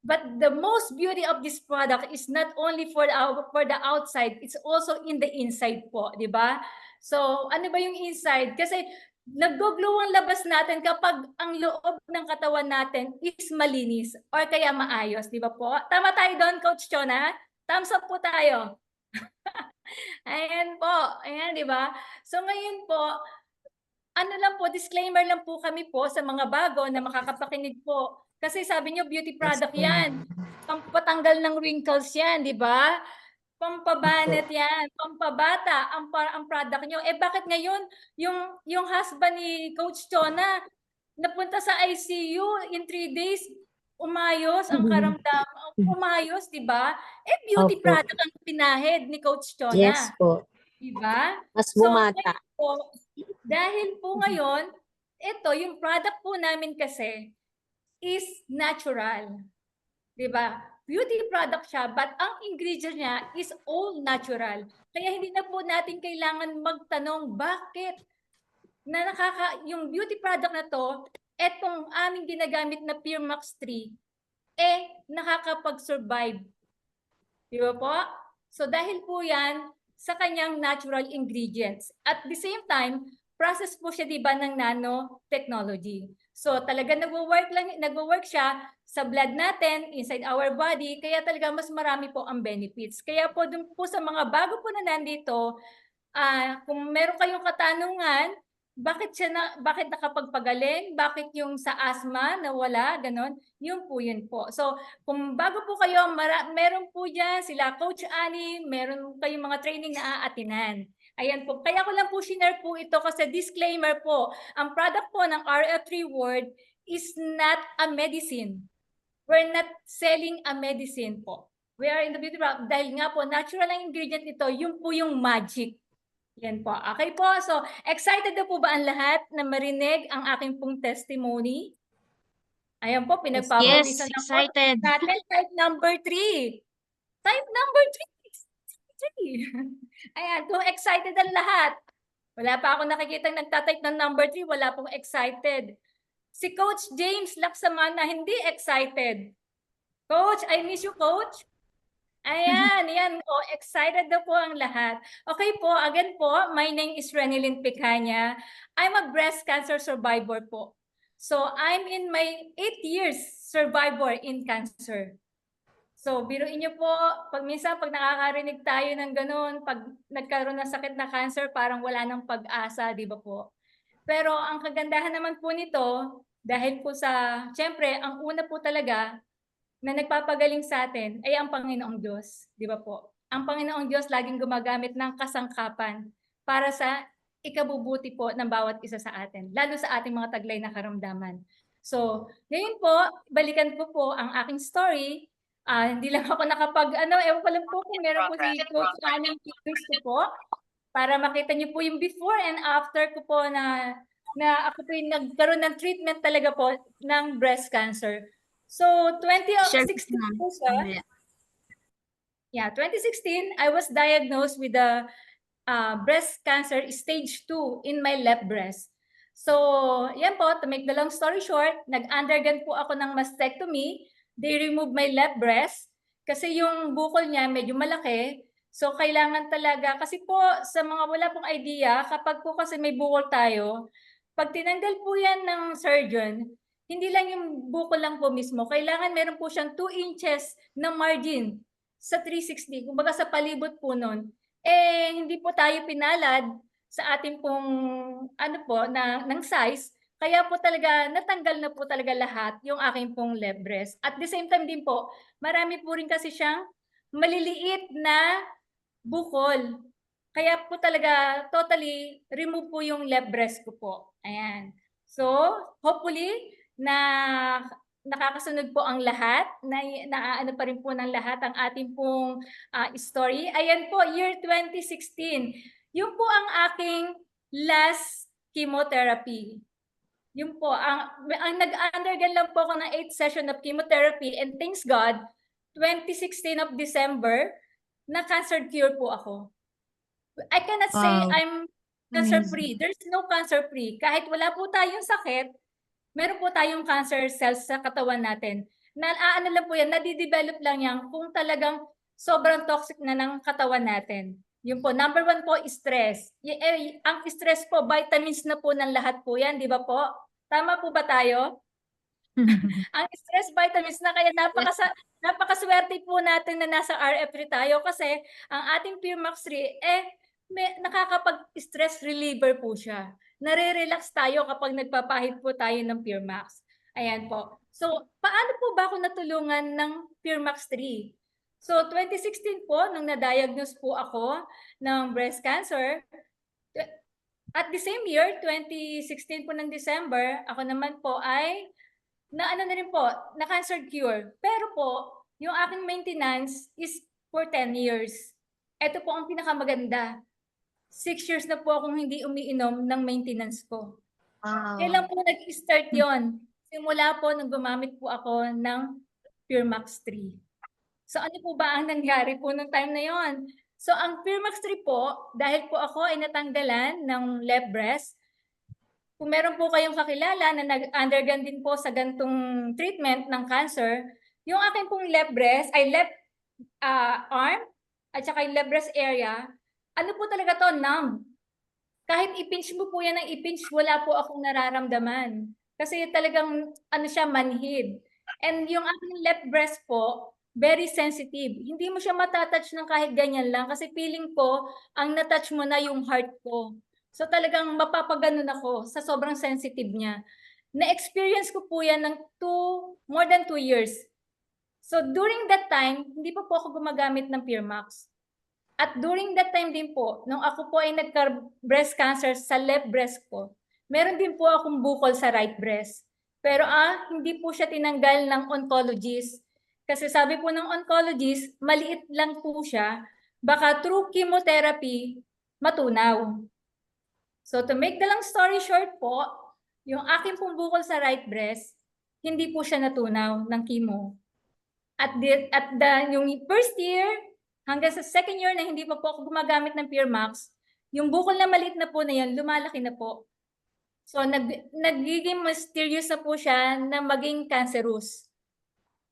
But the most beauty of this product is not only for the outside, it's also in the inside po, di ba? So, ano ba yung inside? Kasi nag-glow ang labas natin kapag ang loob ng katawan natin is malinis or kaya maayos, di ba po? Tama tayo doon, Coach Chona? Thumbs up po tayo. Ayan po. Ayan, di ba? So, ngayon po, ano lang po, disclaimer lang po kami po sa mga bago na makakapakinig po. Kasi sabi nyo, beauty product yan. Pampatanggal ng wrinkles yan, di ba? Pampabanat yan, pampabata ang product nyo. Bakit ngayon, yung husband ni Coach Chona, napunta sa ICU in 3 days, umayos ang karamdaman, umayos, di ba? Beauty product ang pinahid ni Coach Chona. Yes po. Di ba? Mas bumata. So, dahil po ngayon, ito, yung product po namin kasi, is natural. Diba? beauty product siya, but ang ingredient niya is all natural. Kaya hindi na po natin kailangan magtanong bakit na yung beauty product na to, etong aming ginagamit na Pure Max 3, nakakapag-survive. Di ba po? So dahil po yan sa kanyang natural ingredients. At the same time, process po siya diba ng nanotechnology. So talaga nagwo-work siya sa blood natin, inside our body, kaya talaga mas marami po ang benefits. Kaya po dun po sa mga bago po na nandito, kung meron kayong katanungan, bakit nakapagpagaling, bakit yung sa asthma nawala, ganon, yun po. So, kung bago po kayo, meron po dyan sila Coach Annie, meron kayong mga training na aatinan. Ayan po. Kaya ko lang po share po ito kasi disclaimer po, ang product po ng RF3 Word is not a medicine. We're not selling a medicine po. We are in the beauty product. Dahil nga po, natural ang ingredient nito, yun po yung magic. Yan po. Okay po. So, excited na po ba ang lahat na marinig ang aking pong testimony? Ayan po, pinagpapawisan Yes, na po excited. natin. Type number 3. Type number 3. Ayan, kung excited ang lahat. Wala pa ako nakikita nagtatype ng number 3, wala pong excited. Si Coach James Laksamana, hindi excited. Coach, I miss you, Coach. Ayan, yan. Oh, excited na po ang lahat. Okay po, again po, my name is Renilyn Picanya. I'm a breast cancer survivor po. So, I'm in my 8 years survivor in cancer. So, biruin niyo po, minsan pag nakakarinig tayo ng ganun, pag nagkaroon ng sakit na cancer, parang wala nang pag-asa, di ba po? Pero ang kagandahan naman po nito, dahil po sa, syempre, ang una po talaga, na nagpapagaling sa atin ay ang Panginoong Diyos, di ba po? Ang Panginoong Diyos laging gumagamit ng kasangkapan para sa ikabubuti po ng bawat isa sa atin, lalo sa ating mga taglay na karamdaman. So, ngayon po, balikan ko po ang aking story. Hindi lang ako ewan ko lang po kung meron po si Coach Anang Cristo po, para makita niyo po yung before and after ko po na ako po yung nagkaroon ng treatment talaga po ng breast cancer. So, 2016 po siya. Yeah, 2016, I was diagnosed with the breast cancer stage 2 in my left breast. So, yan po, to make the long story short, nag-undergone po ako ng mastectomy. They removed my left breast kasi yung bukol niya medyo malaki. So, kailangan talaga, kasi po sa mga wala pong idea, kapag po kasi may bukol tayo, pag tinanggal po yan ng surgeon, hindi lang yung bukol lang po mismo. Kailangan meron po siyang 2 inches na margin sa 360. Kumbaga sa palibot po nun. Hindi po tayo pinalad sa ating pong ng size. Kaya po talaga natanggal na po talaga lahat yung aking pong left breast. At the same time din po, marami po rin kasi siyang maliliit na bukol. Kaya po talaga totally remove po yung left breast ko po. Ayan. So, hopefully, na nakakasunod po ang lahat, naaano pa rin po ng lahat ang ating pong story. Ayan po, year 2016. Yun po ang aking last chemotherapy. Yun po, ang nag-undergo lang po ako ng 8 session of chemotherapy, and thanks God, 2016 of December, na cancer cure po ako. I cannot say I'm cancer-free. There's no cancer-free. Kahit wala po tayong sakit, meron po tayong cancer cells sa katawan natin. Lang po yan, nadidevelop lang yan kung talagang sobrang toxic na ng katawan natin. Yun po, number 1 po, stress. Ang stress po, vitamins na po ng lahat po yan, di ba po? Tama po ba tayo? Ang stress vitamins na, kaya napakaswerte po natin na nasa RF3 tayo kasi ang ating Pure Max 3, nakakapag-stress reliever po siya. Nare-relax tayo kapag nagpapahid po tayo ng Pure Max. Ayan po. So, paano po ba ako natulungan ng Pure Max 3? So, 2016 po, nung na-diagnose po ako ng breast cancer, at the same year, 2016 po ng December, ako naman po ay na rin po, na cancer cure. Pero po, yung aking maintenance is for 10 years. Ito po ang pinakamaganda. 6 years na po akong hindi umiinom ng maintenance ko. Kailan po nag-start yon? Simula po nang gumamit po ako ng Pure Max 3. So ano po ba ang nangyari po nung time na yon? So ang Firmax 3 po, dahil po ako ay natanggalan ng left breast, kung meron po kayong kakilala na nag-undergone din po sa gantong treatment ng cancer, yung akin pong left breast, ay left arm, at saka yung left breast area, ano po talaga to, numb. Kahit ipinch mo po yan ng ipinch, wala po akong nararamdaman. Kasi talagang, ano siya, manhid. And yung aking left breast po, very sensitive. Hindi mo siya matatouch ng kahit ganyan lang kasi feeling ko, ang natouch mo na yung heart ko. So talagang mapapaganon ako sa sobrang sensitive niya. Na-experience ko po yan ng more than 2 years. So during that time, hindi pa po ako gumagamit ng Firmax. At during that time din po, nung ako po ay nagka-breast cancer sa left breast ko, meron din po akong bukol sa right breast. Pero hindi po siya tinanggal ng oncologist. Kasi sabi po ng oncologist, maliit lang po siya, baka through chemotherapy, matunaw. So to make the long story short po, yung aking pong bukol sa right breast, hindi po siya natunaw ng chemo. Yung first year, hanggang sa second year na hindi pa po ako gumagamit ng Firmax, yung bukol na maliit na po na yan, lumalaki na po. So, nagiging mysterious na po siya na maging cancerous.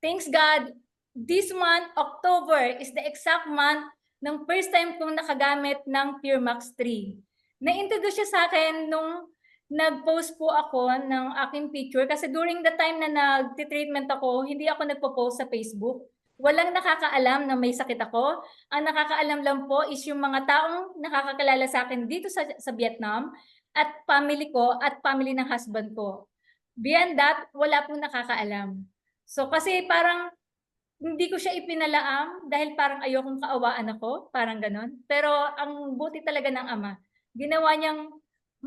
Thanks God, this month, October, is the exact month ng first time kong nakagamit ng Firmax 3. Na-introduce siya sa akin nung nag-post po ako ng aking picture kasi during the time na nag-treatment ako, hindi ako nagpo-post sa Facebook. Walang nakakaalam na may sakit ako. Ang nakakaalam lang po is yung mga taong nakakakilala sa akin dito sa Vietnam at family ko at family ng husband ko. Beyond that, wala pong nakakaalam. So kasi parang hindi ko siya ipinalaam dahil parang ayokong kaawaan ako, parang ganon. Pero ang buti talaga ng Ama, ginawa niyang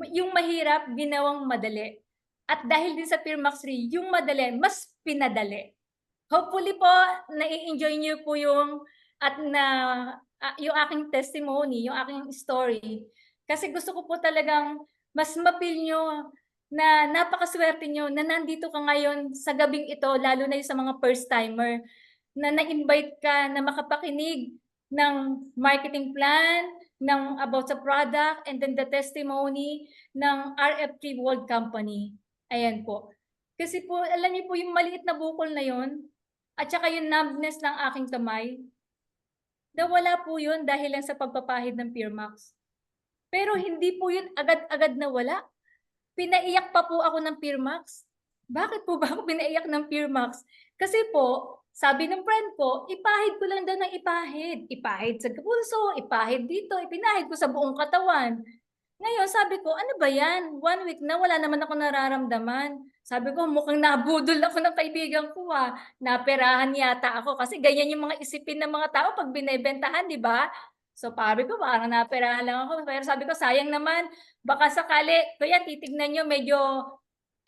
yung mahirap, ginawang madali. At dahil din sa Firmax 3, yung madali, mas pinadali. Hopefully po, nai-enjoy niyo po yung yung aking testimony, yung aking story. Kasi gusto ko po talagang mas mapil nyo na napakaswerte nyo na nandito ka ngayon sa gabing ito, lalo na yung sa mga first-timer, na na-invite ka na makapakinig ng marketing plan, ng about sa product, and then the testimony ng RF3 World Company. Ayan po. Kasi po, alam niyo po yung maliit na bukol na yon at saka yung numbness ng aking kamay, nawala po yun dahil lang sa pagpapahid ng Firmax. Pero hindi po yun agad-agad nawala. Pinaiyak pa po ako ng Firmax. Bakit po ba ako pinaiyak ng Firmax? Kasi po, sabi ng friend ko, ipahid ko lang daw ng ipahid. Ipahid sa puso, ipahid dito, ipinahid ko sa buong katawan. Ngayon, sabi ko, ano ba yan? 1 week na, wala naman ako nararamdaman. Sabi ko, mukhang nabudol ako ng kaibigan ko Naperahan yata ako. Kasi ganyan yung mga isipin ng mga tao pag binebentahan, di ba? So, sabi ko, parang naperahan lang ako. Pero sabi ko, sayang naman. Baka sakali, kaya titignan nyo, medyo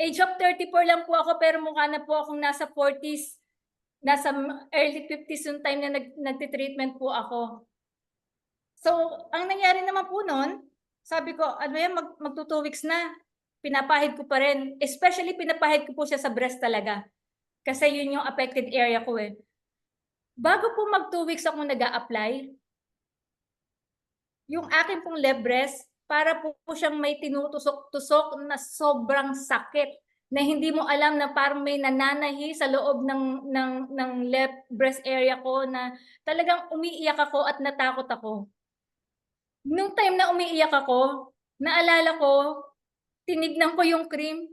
age of 34 lang po ako, pero mukha na po akong nasa 40s, nasa early 50s yung time na nagtitreatment po ako. So, ang nangyari naman po noon, sabi ko, ano yan, magto 2 weeks na. Pinapahid ko pa rin. Especially, pinapahid ko po siya sa breast talaga. Kasi yun yung affected area ko eh. Bago po mag 2 weeks ako nag-a-apply, yung akin pong left breast, para po siyang may tinutusok-tusok na sobrang sakit na hindi mo alam na parang may nananahi sa loob ng left breast area ko na talagang umiiyak ako at natakot ako. Nung time na umiiyak ako, naalala ko, tinignan ko yung cream,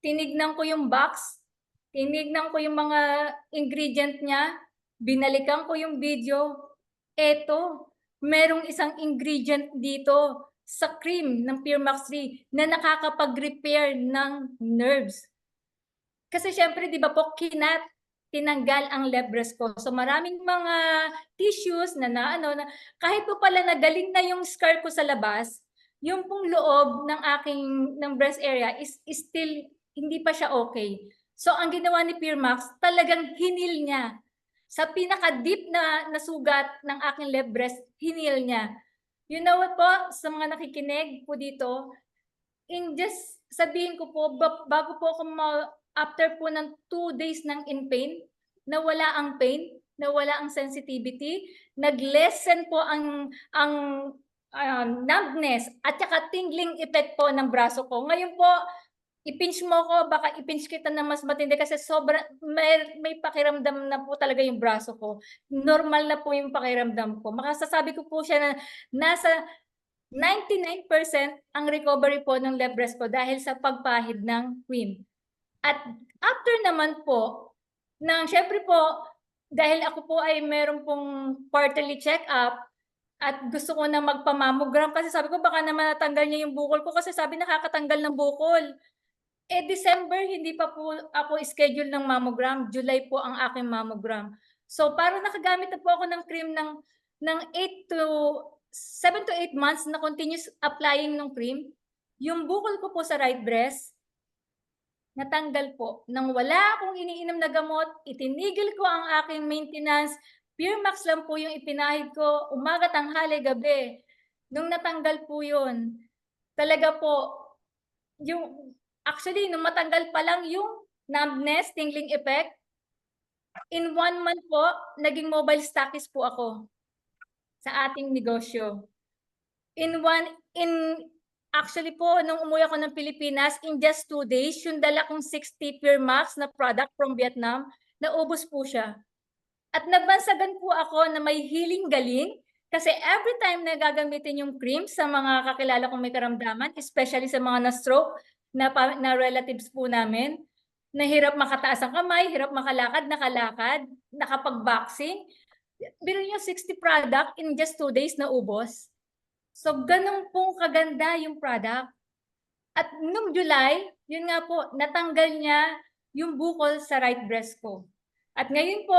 tinignan ko yung box, tinignan ko yung mga ingredient niya, binalikan ko yung video. Eto, merong isang ingredient dito sa cream ng Firmax 3 na nakakapag-repair ng nerves. Kasi syempre, di ba po, tinanggal ang left breast ko. So maraming mga tissues na kahit po pala nagaling na yung scar ko sa labas, yung pong loob ng breast area is still hindi pa siya okay. So ang ginawa ni Firmax, talagang hinil niya. Sa pinaka-deep na sugat ng aking left breast, hinil niya. You know what po, sa mga nakikinig po dito, just sabihin ko po, bago po ako after po ng 2 days ng in pain, nawala ang pain, nawala ang sensitivity, nag-lessen po ang numbness at saka tingling effect po ng braso ko. Ngayon po, i-pinch mo ko, baka i-pinch kita na mas matindi kasi may pakiramdam na po talaga yung braso ko. Normal na po yung pakiramdam ko. Makasasabi ko po siya na nasa 99% ang recovery po ng left breast ko dahil sa pagpahid ng cream. At after naman po, syempre po, dahil ako po ay meron pong quarterly check-up at gusto ko na magpa-mammogram kasi sabi ko baka naman natanggal niya yung bukol ko kasi sabi nakakatanggal ng bukol. December, hindi pa po ako schedule ng mammogram. July po ang aking mammogram. So, parang nakagamit na po ako ng cream ng 7 to 8 months na continuous applying ng cream. Yung bukol ko po sa right breast, natanggal po. Nang wala akong iniinom na gamot, itinigil ko ang aking maintenance. Puremax lang po yung ipinahid ko, umaga, tanghali, gabi. Nung natanggal po yun, talaga po, actually, nung matanggal pa lang yung numbness, tingling effect, in 1 month po, naging mobile stockist po ako sa ating negosyo. Actually po, nung umuwi ako ng Pilipinas, in just 2 days, yung dala kong 60 Puremax na product from Vietnam, naubos po siya. At nabansagan po ako na may healing galing kasi every time na gagamitin yung cream sa mga kakilala kong may karamdaman, especially sa mga na-stroke na relatives po namin, na hirap makataas ang kamay, hirap makalakad, nakapag-boxing, biro nyo 60 product in just 2 days na ubos. So, ganun pong kaganda yung product. At nung July, yun nga po, natanggal niya yung bukol sa right breast ko. At ngayon po,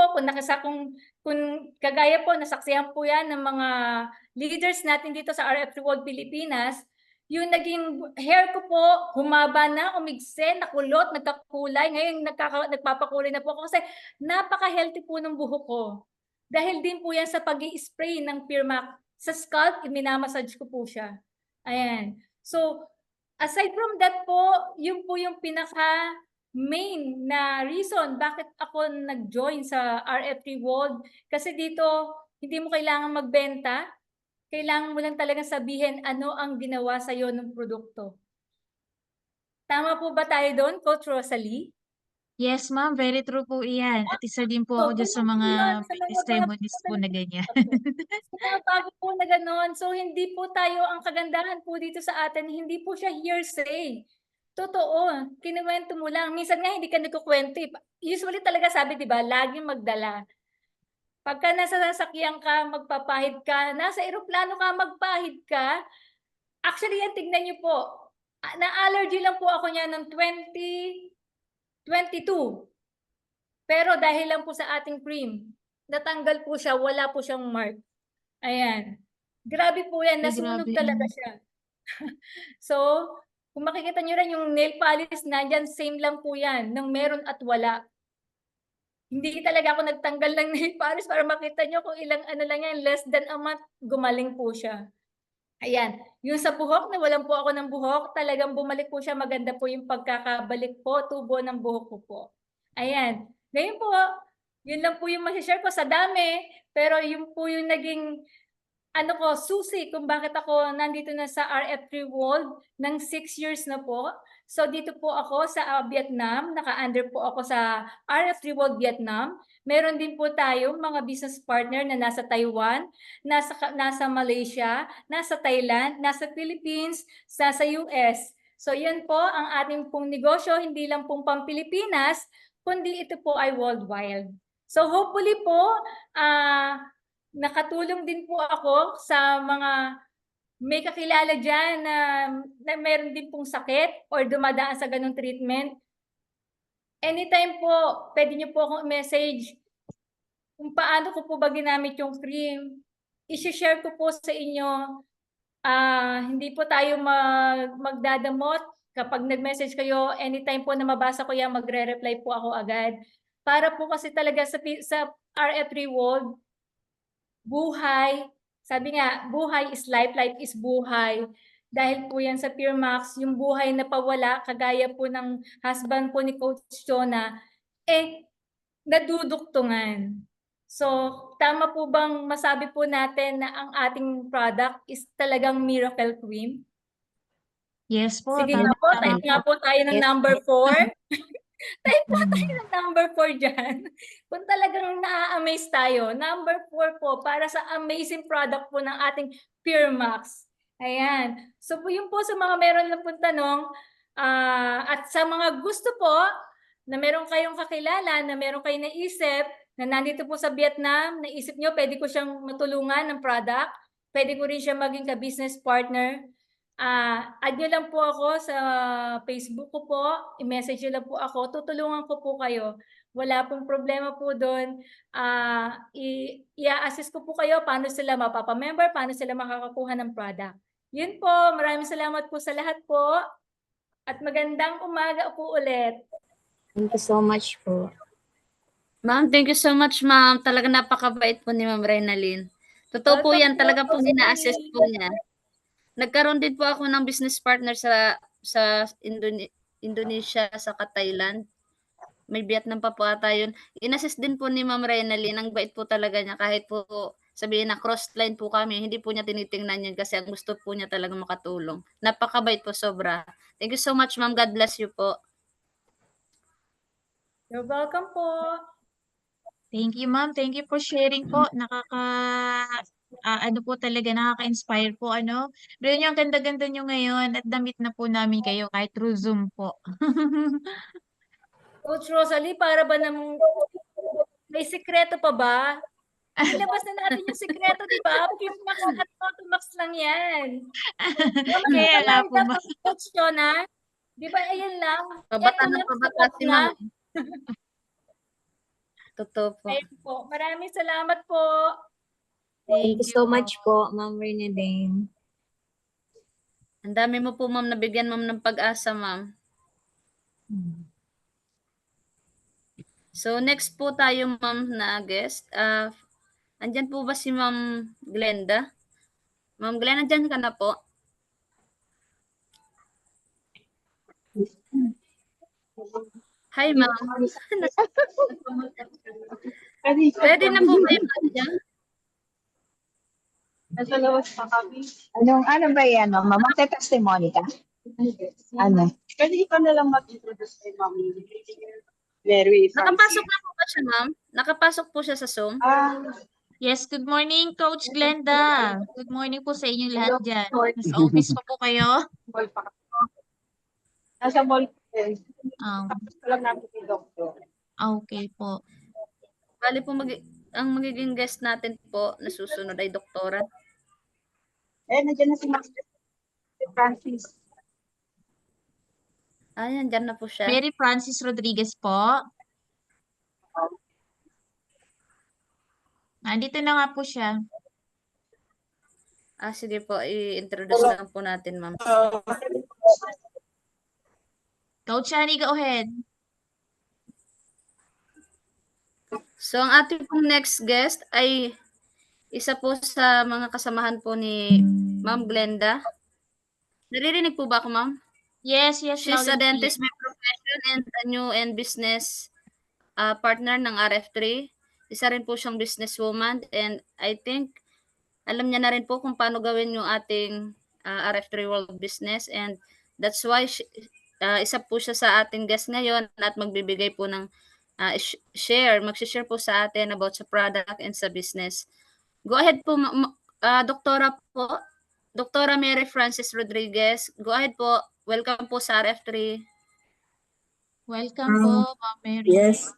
kung kagaya po, nasaksihan po yan ng mga leaders natin dito sa RF World Pilipinas, yung naging hair ko po, humaba na, umigse, nakulot, nagkakulay. Ngayon, nagpapakulay na po ako kasi napaka-healthy po ng buhok ko. Dahil din po yan sa pag-i-spray ng Puremax sa scalp, minamassage ko po siya. Ayan. So, aside from that po, yun po yung pinaka-main na reason bakit ako nag-join sa RF World. Kasi dito, hindi mo kailangan magbenta. Kailangan mo lang talaga sabihin ano ang ginawa sa'yo ng produkto. Tama po ba tayo doon, Coach Rosalie? Yes, ma'am. Very true po iyan. At isa din po ako dyan sa mga testimonies po na ganyan. Sa mga bago po na gano'n. So, hindi po tayo, ang kagandahan po dito sa atin, hindi po siya hearsay. Totoo. Kinuwento mo lang. Minsan nga hindi ka nagkukwento. Usually talaga sabi, di ba, laging magdala. Pagka nasa sasakyan ka, magpapahid ka, nasa eroplano ka, magpahid ka. Actually, yan, tignan niyo po. Na-allergy lang po ako niya ng 2022. Pero dahil lang po sa ating cream, natanggal po siya, wala po siyang mark. Ayan. Grabe po yan, nasunog talaga siya. So, kung makikita nyo rin yung nail polish nandyan, same lang po yan, ng meron at wala. Hindi talaga ako nagtanggal ng nail polish para makita nyo kung ilang ano lang yan, less than a month, gumaling po siya. Ayan, yung sa buhok, nawalan po ako ng buhok, talagang bumalik po siya, maganda po yung pagkakabalik po, tubo ng buhok ko po. Ayan, ngayon po, yun lang po yung masishare ko sa dami, pero yun po yung naging susi kung bakit ako nandito na sa RF3 World ng 6 years na po. So dito po ako sa Vietnam, naka-under po ako sa RF3 World Vietnam. Meron din po tayong mga business partner na nasa Taiwan, nasa Malaysia, nasa Thailand, nasa Philippines, nasa US. So yan po ang ating pong negosyo, hindi lang pong pang-Pilipinas, kundi ito po ay worldwide. So hopefully po, nakatulong din po ako sa mga may kakilala dyan na meron din pong sakit or dumadaan sa ganung treatment. Anytime po, pwede nyo po akong message kung paano ko po ba ginamit yung cream. I-share ko po sa inyo. Hindi po tayo magdadamot. Kapag nag-message kayo, anytime po na mabasa ko yan, magre-reply po ako agad. Para po kasi talaga sa RF3 World, buhay, sabi nga, buhay is life, life is buhay. Dahil po yan sa Puremax, yung buhay na pawala, kagaya po ng husband po ni Coach Jonah, naduduktungan. So, tama po bang masabi po natin na ang ating product is talagang miracle cream? Yes po, Sige tama, nga po, tama type po. nga po tayo ng Yes. number 4. Type po Mm. tayo ng number 4 dyan. Kung talagang na-amaze tayo, number 4 po para sa amazing product po ng ating Puremax. Ayan. So po yun po sa mga meron lang po tanong at sa mga gusto po na meron kayong kakilala, na meron kayong naisip, na nandito po sa Vietnam, naisip nyo, pwede ko siyang matulungan ng product, pwede ko rin siya maging ka-business partner. Add nyo lang po ako sa Facebook ko po, i-message nyo lang po ako, tutulungan ko po kayo. Wala pong problema po doon. I-assist ko po kayo paano sila mapapamember, paano sila makakakuha ng product. Yun po, maraming salamat po sa lahat po. At magandang umaga po ulit. Thank you so much po. Ma'am, thank you so much, ma'am. Talaga napakabait po ni Ma'am Reynalyn. Totoo po Welcome yan, talaga po Coach ina-assist Lee. po niya. Nagkaroon din po ako ng business partner sa Indonesia, sa Thailand. May Vietnam pa po ata yun. In-assist din po ni Ma'am Reynalyn. Ang bait po talaga niya. Kahit po sabihin na cross-line po kami, hindi po niya tinitingnan yun kasi ang gusto po niya talaga makatulong. Napakabait po sobra. Thank you so much, ma'am. God bless you po. You're welcome po. Thank you, ma'am. Thank you for sharing po. Ano po talaga, nakaka-inspire po, ano. Pero yung ganda-ganda nyo ngayon at damit na po namin kayo kahit through Zoom po. Coach Rosalie, para ba may sekreto pa ba? Ilabas na natin yung sekreto, di ba? Puremax at Automax lang yan. Kaya nga po, ma'am. Coach Jonah, di ba ayan lang? Pabata Ito na lang pabata sapat si na. ma'am. Totoo po. Ayun po. Maraming salamat po. Thank you so po. much po, Ma'am Renalyn. Ang dami mo po, ma'am, nabigyan, ma'am, ng pag-asa, ma'am. So, next po tayo, ma'am, na guest. Andyan po ba si Ma'am Glenda? Ma'am Glenda, andyan ka na po? Hi, ma'am. Pwede na po ba yung andyan? Ano ba yan, ma'am? Magte-testimony ka? Ano? Pwede ikaw na lang mag-introduce kay ma'am. Mary Nakapasok na po ba siya, ma'am? Nakapasok po siya sa Zoom? Yes, good morning, Coach Glenda. Good morning po sa inyo lahat dyan. Nasa office pa po kayo? Nasa mall po din. Um, Tapos lang namin kay Doctor. okay po. Bali po, ang magiging guest natin po na susunod ay doktora. Nandiyan na si Master Francis. Nandyan na po siya. Mary Francis Rodriguez po. Nandito na nga po siya. Sige po, i-introduce lang po natin, ma'am. Coach Shani, go ahead. So, ang ating pong next guest ay isa po sa mga kasamahan po ni Ma'am Glenda. Naririnig po ba ako, ma'am? Yes, She's loud a and clear. dentist by profession and a new and business partner ng RF3. Isa rin po siyang businesswoman and I think alam niya na rin po kung paano gawin yung ating RF3 World Business and that's why isa po siya sa ating guest ngayon at magbibigay po ng mag-share po sa atin about sa product and sa business. Go ahead po, Doktora po. Doktora Mary Francis Rodriguez. Go ahead po. Welcome po sa RF3. Welcome po, Ma'am Mary. Yes,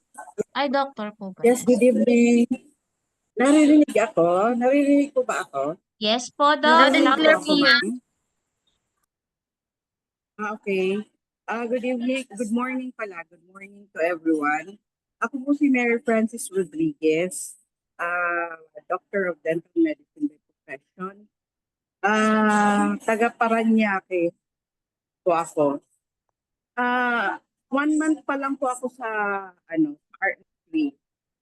Ay, doctor po ba? yes, good evening. Naririnig ako? Naririnig po ba ako? Yes po, Loud Doc. and Loud clear and po, clear. ma'am. Okay. Good evening, good morning pala. Good morning to everyone. Ako po si Mary Francis Rodriguez, Doctor of Dental Medicine by profession. Taga Parañaque po ako. 1 month pa lang po ako sa RF3.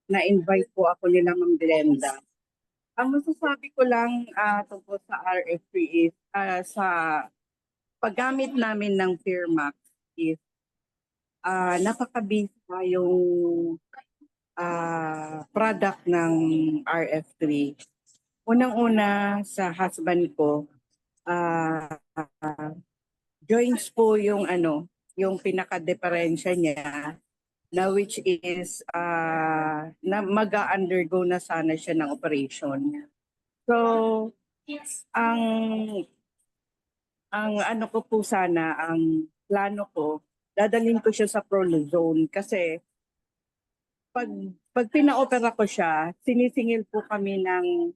Na-invite po ako nila Ma'am Glenda. Ang masasabi ko lang tungkol sa RF3 is sa paggamit namin ng Puremax is napakabisa yung product ng RF3. Unang-una sa husband ko, ah, joints po yung yung pinaka-diferensya niya na which is na mag-undergo na sana siya ng operation. So, ang ano ko po sana, ang plano ko, dadalhin ko siya sa Prolozone kasi pag pina-opera ko siya, sinisingil po kami ng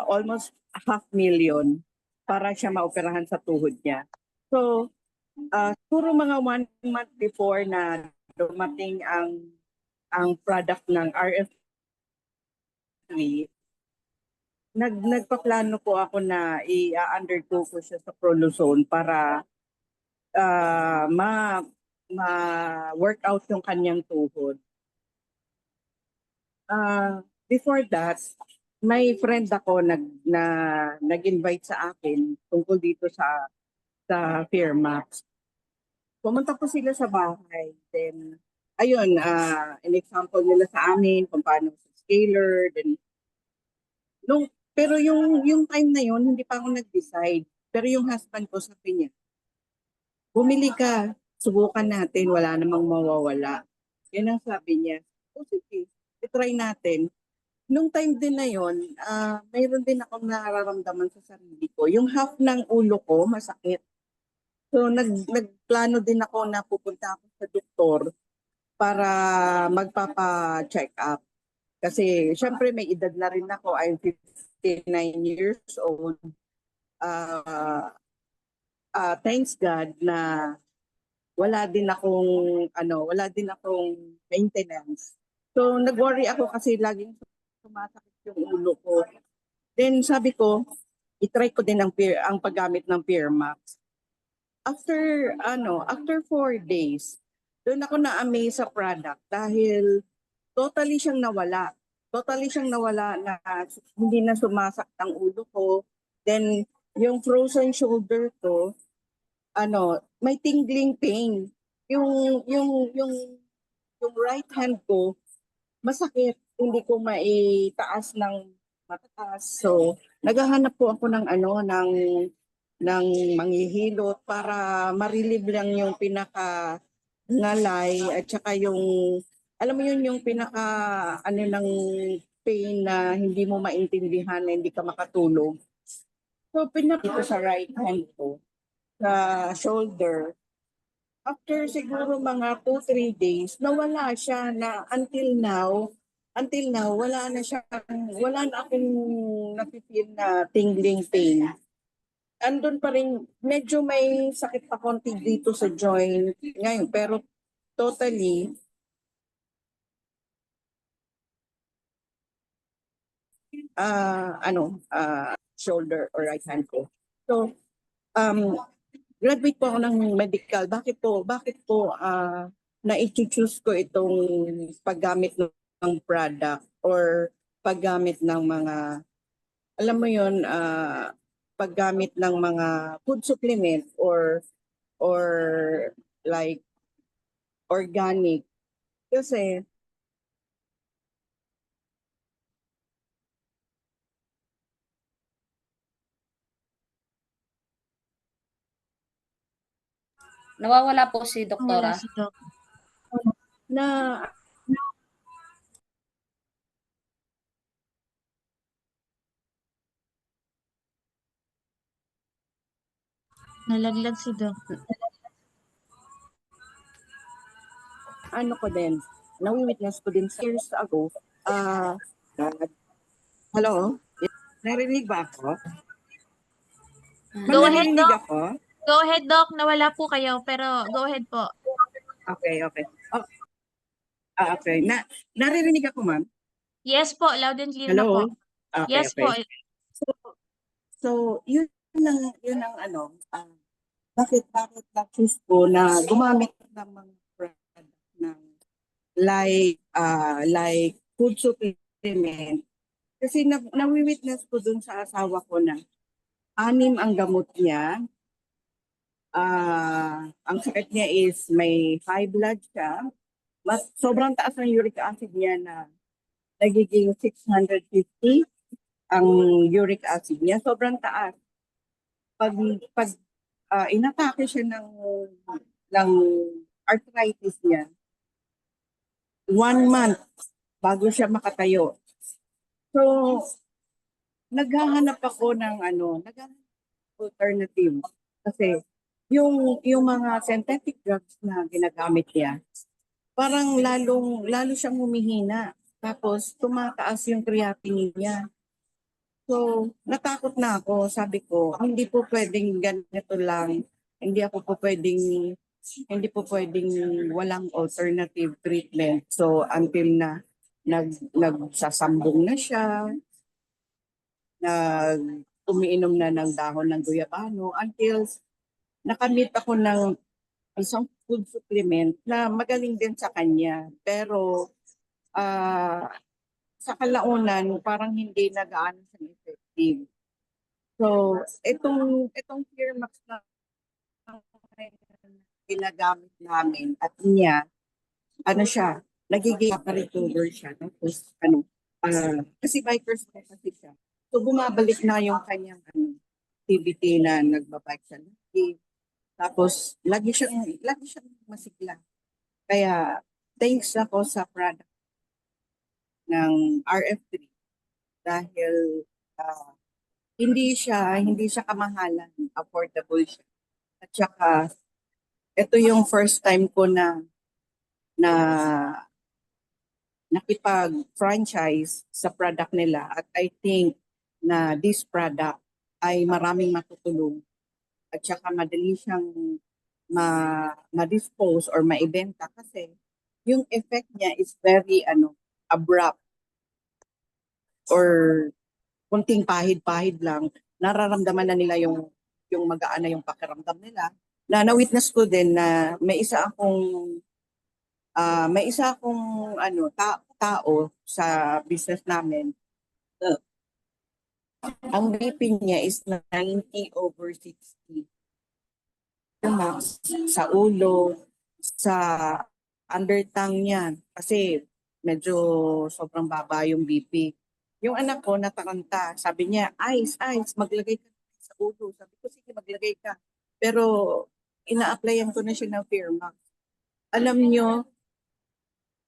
almost 500,000 para siya maoperahan sa tuhod niya. So, siguro mga 1 month before na dumating ang product ng RF3, nagpaplano po ako na i-undergo ko siya sa Prolozone para ma-workout yung kanyang tuhod. Before that, may friend ako nag-invite sa akin tungkol dito sa Fairmax. Pumunta po sila sa bahay. Then, ayun, in-example nila sa amin kung paano sa scaler. Then, pero yung time na yun, hindi pa ako nag-decide. Pero yung husband ko sabi niya, bumili ka, subukan natin, wala namang mawawala. Yan ang sabi niya. O sige, i-try natin. Nung time din na yun, mayroon din akong nararamdaman sa sarili ko. Yung half ng ulo ko, masakit. So nagplano din ako na pupunta ako sa doktor para magpapa-check up. Kasi syempre may edad na rin ako, I'm 59 years old. Thanks God na wala din akong maintenance. So nag-worry ako kasi laging sumasakit yung ulo ko. Then sabi ko, i-try ko din ang paggamit ng Fairmax. After 4 days, doon ako na-amaze sa product dahil totally siyang nawala. Totally siyang nawala na hindi na sumasakit ang ulo ko. Then yung frozen shoulder ko, may tingling pain. Yung right hand ko masakit, hindi ko maitaas ng mataas. So, naghahanap po ako ng manghihilot para ma-relieve lang yung pinaka ngalay at saka yung alam mo yun yung pinaka ng pain na hindi mo maintindihan na hindi ka makatulog. So, pinapito sa right hand ko, sa shoulder. After siguro mga 2-3 days, nawala siya na until now, wala na akong napipil na tingling pain. Andun pa rin, medyo may sakit pa konti dito sa joint ngayon, pero totally, shoulder or right hand ko. So, graduate po ako ng medical. Bakit po na-choose ko itong paggamit ng product or paggamit ng mga, alam mo yun, paggamit ng mga food supplement or like organic. Kasi Nawawala po si Wala Doktora. si Doc. na Nalaglag si Doc. ko din, na-witness ko din years ago. Hello? Narinig ba ako? Go ahead, Narinig Doc. ako? Go ahead, Doc. Nawala po kayo, pero go ahead po. Okay. Oh, okay. Naririnig ako, ma'am? Yes po, loud and clear na po. Hello? Okay, Yes okay. po. So, yun ang bakit na-choose ko na gumamit ng mga product ng like food supplement. Kasi na-witness ko dun sa asawa ko na 6 ang gamot niya. Ang sakit niya is may high blood siya. sobrang taas ng uric acid niya na nagiging 650 ang uric acid niya. Sobrang taas. Pag inatake siya ng arthritis niya, 1 month bago siya makatayo. So, naghahanap ako ng alternative. Kasi yung mga synthetic drugs na ginagamit niya, parang lalo siyang humihina. Tapos tumataas yung creatinine niya. So, natakot na ako. Sabi ko, hindi po pwedeng ganito lang. Hindi po pwedeng walang alternative treatment. So, until na nagsasambong na siya, umiinom na ng dahon ng guyabano, until nakamit ako ng isang food supplement na magaling din sa kanya. Pero, sa kalaunan, parang hindi na gaano siya effective. So, itong Firmax na ginagamit namin at niya, nagiging recover siya. Tapos, kasi bikers na kasi siya. So, bumabalik na yung kanyang activity na nagbabike siya. Tapos, lagi siyang masigla. Kaya, thanks ako sa product ng RF3 dahil hindi siya kamahalan, affordable siya. At saka ito yung first time ko na nakipag-franchise sa product nila at I think na this product ay maraming matutulong at saka madali siyang ma-dispose or maibenta kasi yung effect niya is very abrupt or kunting pahid-pahid lang, nararamdaman na nila yung magaan na yung pakiramdam nila. Na-witness ko din na may isa akong tao sa business namin. Ang BP niya is 90/60. Sa ulo, sa undertongue niya kasi medyo sobrang baba yung BP. Yung anak ko nataranta, sabi niya, ice, maglagay ka sa ulo. Sabi ko, sige, maglagay ka. Pero ina-applyan ko na siya ng Firmax. Alam nyo,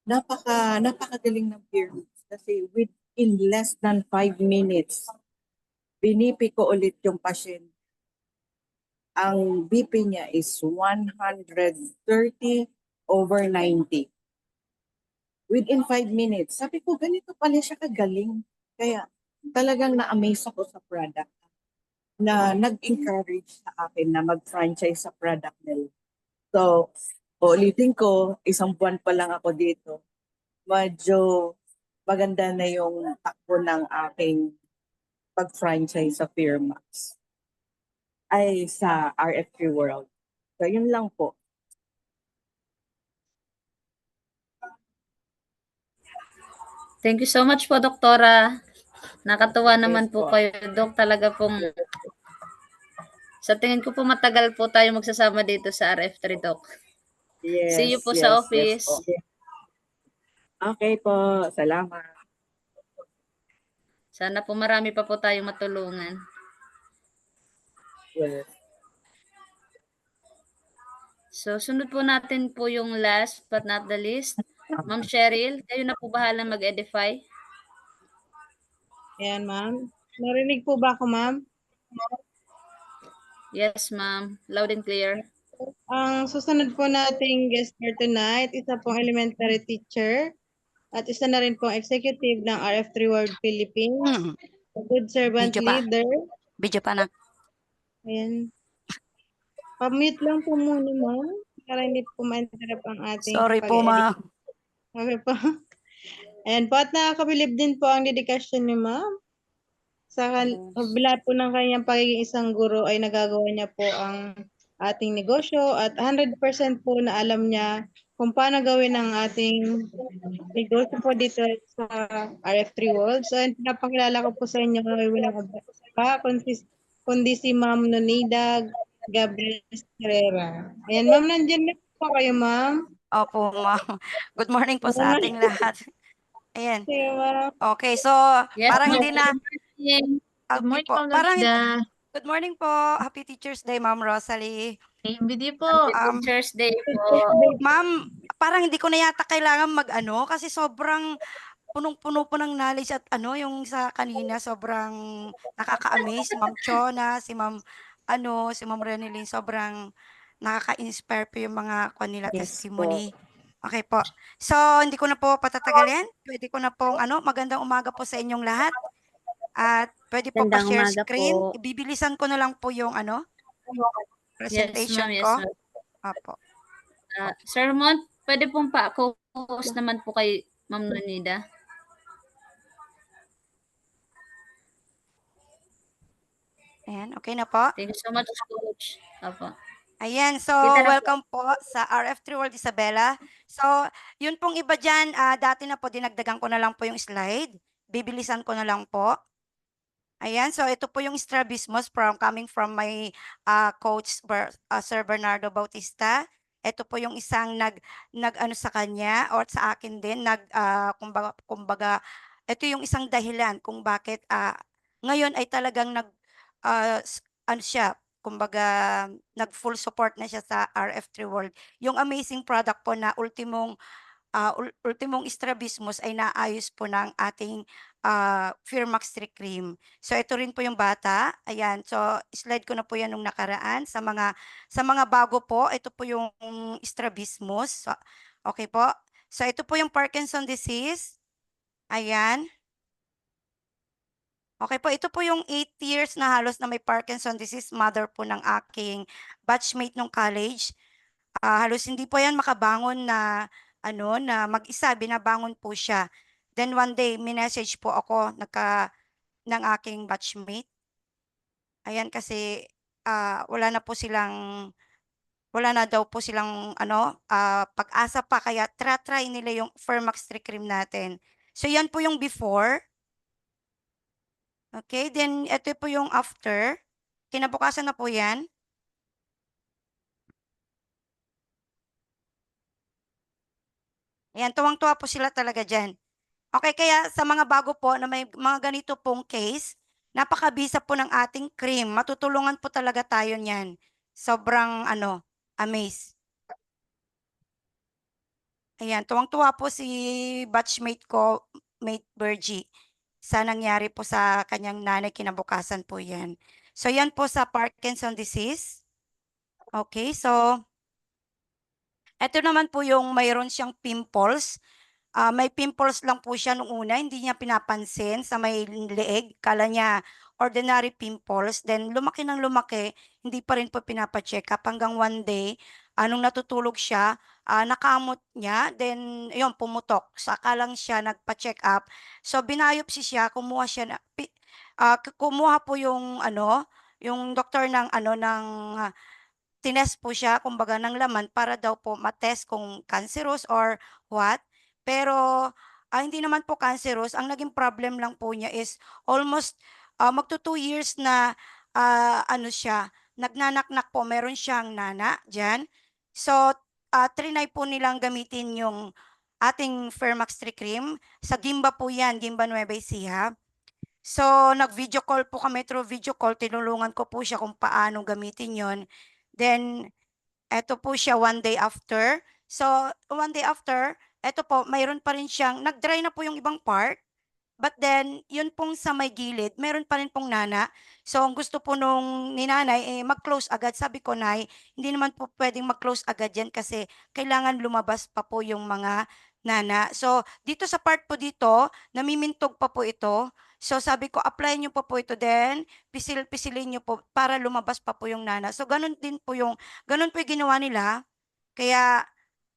napakagaling ng Firmax kasi within less than 5 minutes, binipi ko ulit yung patient. Ang BP niya is 130/90. Within 5 minutes. Sabi ko, ganito pala siya kagaling. Kaya talagang na-amaze ako sa product na nag-encourage sa akin na mag-franchise sa product nila. So, ulitin ko, 1 buwan pa lang ako dito. Medyo maganda na yung takbo ng aking pag-franchise sa Firmax ay sa RF3 World. So, yun lang po. Thank you so much po, Doktora. Nakatuwa naman po po. kayo, Dok. Talaga pong sa tingin ko po matagal po tayo magsasama dito sa RF3, Dok. Yes, See you po sa office. po. Okay po, salamat. Sana po marami pa po tayong matulungan. Yes. So, sunod po natin po yung last but not the least. Ma'am Cheryl, kayo na po bahala mag-edify. Ayan, ma'am. Narinig po ba ako, ma'am? Yes, ma'am. Loud and clear. Ang susunod po nating guest for tonight, isa pong elementary teacher at isa na rin pong executive ng RF3 World Philippines, a good servant leader. Video pa na. Ayan. Pa-mute lang po muna, ma'am, para hindi po ma-interrupt ang ating Sorry po, ma'am. Okay po. Ayan po, at nakakabilib din po ang dedikasyon ni ma'am. Sa kabila po ng kanyang pagiging isang guro ay nagagawa niya po ang ating negosyo at 100% po na alam niya kung paano gawin ang ating negosyo po dito sa RF3 World. So, pinapakilala ko po sa inyo ay walang iba kundi si Ma'am Nonida Gabriel Herrera. Ayan, ma'am, nandiyan na po kayo, ma'am. Opo, ma'am. Good morning po sa ating lahat. Ayan. Sige, ma'am. Okay, so Yes, parang ma'am. hindi na, Good morning. Good okay morning, po. Ma'am Parang, Lamida. good morning po. Happy Teacher's Day, Ma'am Rosalie. Same with you po. Happy Teacher's Day po. Ma'am, parang hindi ko na yata kailangan mag-ano kasi sobrang punong-puno po ng knowledge at ano, yung sa kanina sobrang nakaka-amaze. Si Ma'am Chona, si Ma'am Renilyn, sobrang nakaka-inspire po yung mga kanila Yes po. testimony. Okay po. So, hindi ko na po patatagalin. Pwede ko na pong magandang umaga po sa inyong lahat. At pwede po Magandang pa-share umaga screen. po. Ibibilisan ko na lang po yung Yes, presentation ma'am. Yes, ko. ma'am. Apo. Sir Mont, pwede pong pa-co-host naman po kay Ma'am Nonida. Ayan, okay na po. Thank you so much, Coach. Apo. Ayan, so Kita na po. welcome po sa RF3 World Isabela. So, yun pong iba dyan, dati na po, dinagdagan ko na lang po yung slide. Bibilisan ko na lang po. Ayan, so ito po yung strabismus coming from my coach, Sir Bernardo Bautista. Ito po yung isang nag-ano sa kanya or sa akin din, kumbaga, ito yung isang dahilan kung bakit ngayon ay talagang ano siya, kumbaga, nag-full support na siya sa RF3 World. Yung amazing product po na ultimong strabismus ay naayos po ng ating Firmax 3 cream. So ito rin po yung bata. Ayan. So slide ko na po yan nung nakaraan. Sa mga bago po, ito po yung strabismus. So, okay po. So ito po yung Parkinson disease. Ayan. Okay po, ito po yung 8 years na halos na may Parkinson disease, mother po ng aking batchmate nung college. Halos hindi po yan makabangon na na mag-isa, binabangon po siya. Then one day, minessage po ako ng aking batchmate. Ayan kasi wala na daw po silang pag-asa pa kaya try nila yung Firmax 3 cream natin. So yan po yung before. Okay, then ito po yung after. Kinabukasan na po yan. Ayan, tuwang-tuwa po sila talaga dyan. Okay, kaya sa mga bago po na may mga ganito pong case, napakabisa po ng ating cream. Matutulungan po talaga tayo niyan. Sobrang amaze. Ayan, tuwang-tuwa po si batchmate ko, mate Bergie, sa nangyari po sa kanyang nanay, kinabukasan po yan. So yan po sa Parkinson disease. Okay, so ito naman po yung mayroon siyang pimples. May pimples lang po siya nung una, hindi niya pinapansin sa may leeg. Kala niya ordinary pimples. Then lumaki ng lumaki, hindi pa rin po pinapa-check up hanggang one day, nung natutulog siya, nakamot niya, then yun, pumutok. Saka lang siya nagpa-check up. So binayopsi siya, kumuha po yung doktor ng tinest po siya kumbaga ng laman para daw po matest kung cancerous or what. Pero hindi naman po cancerous. Ang naging problem lang po niya is almost magto 2 years na siya, nagnanaknak po, meron siyang nana diyan. So trinay po nilang gamitin yung ating Firmax 3 cream. Sa Gimba po yan, Gimba Nueva Ecija. So nag-video call po kami, through video call, tinulungan ko po siya kung paano gamitin yon. Then eto po siya one day after. So, one day after, eto po, mayroon pa rin siyang, nag-dry na po yung ibang part. But then, yun pong sa may gilid, meron pa rin pong nana. So, ang gusto po nung ni nanay, mag-close agad. Sabi ko, Nay, hindi naman po pwedeng mag-close agad yan kasi kailangan lumabas pa po yung mga nana. So, dito sa part po dito, namimintog pa po ito. So, sabi ko, apply nyo pa po ito then, pisilin nyo po para lumabas pa po yung nana. So, ganun po yung ginawa nila. Kaya,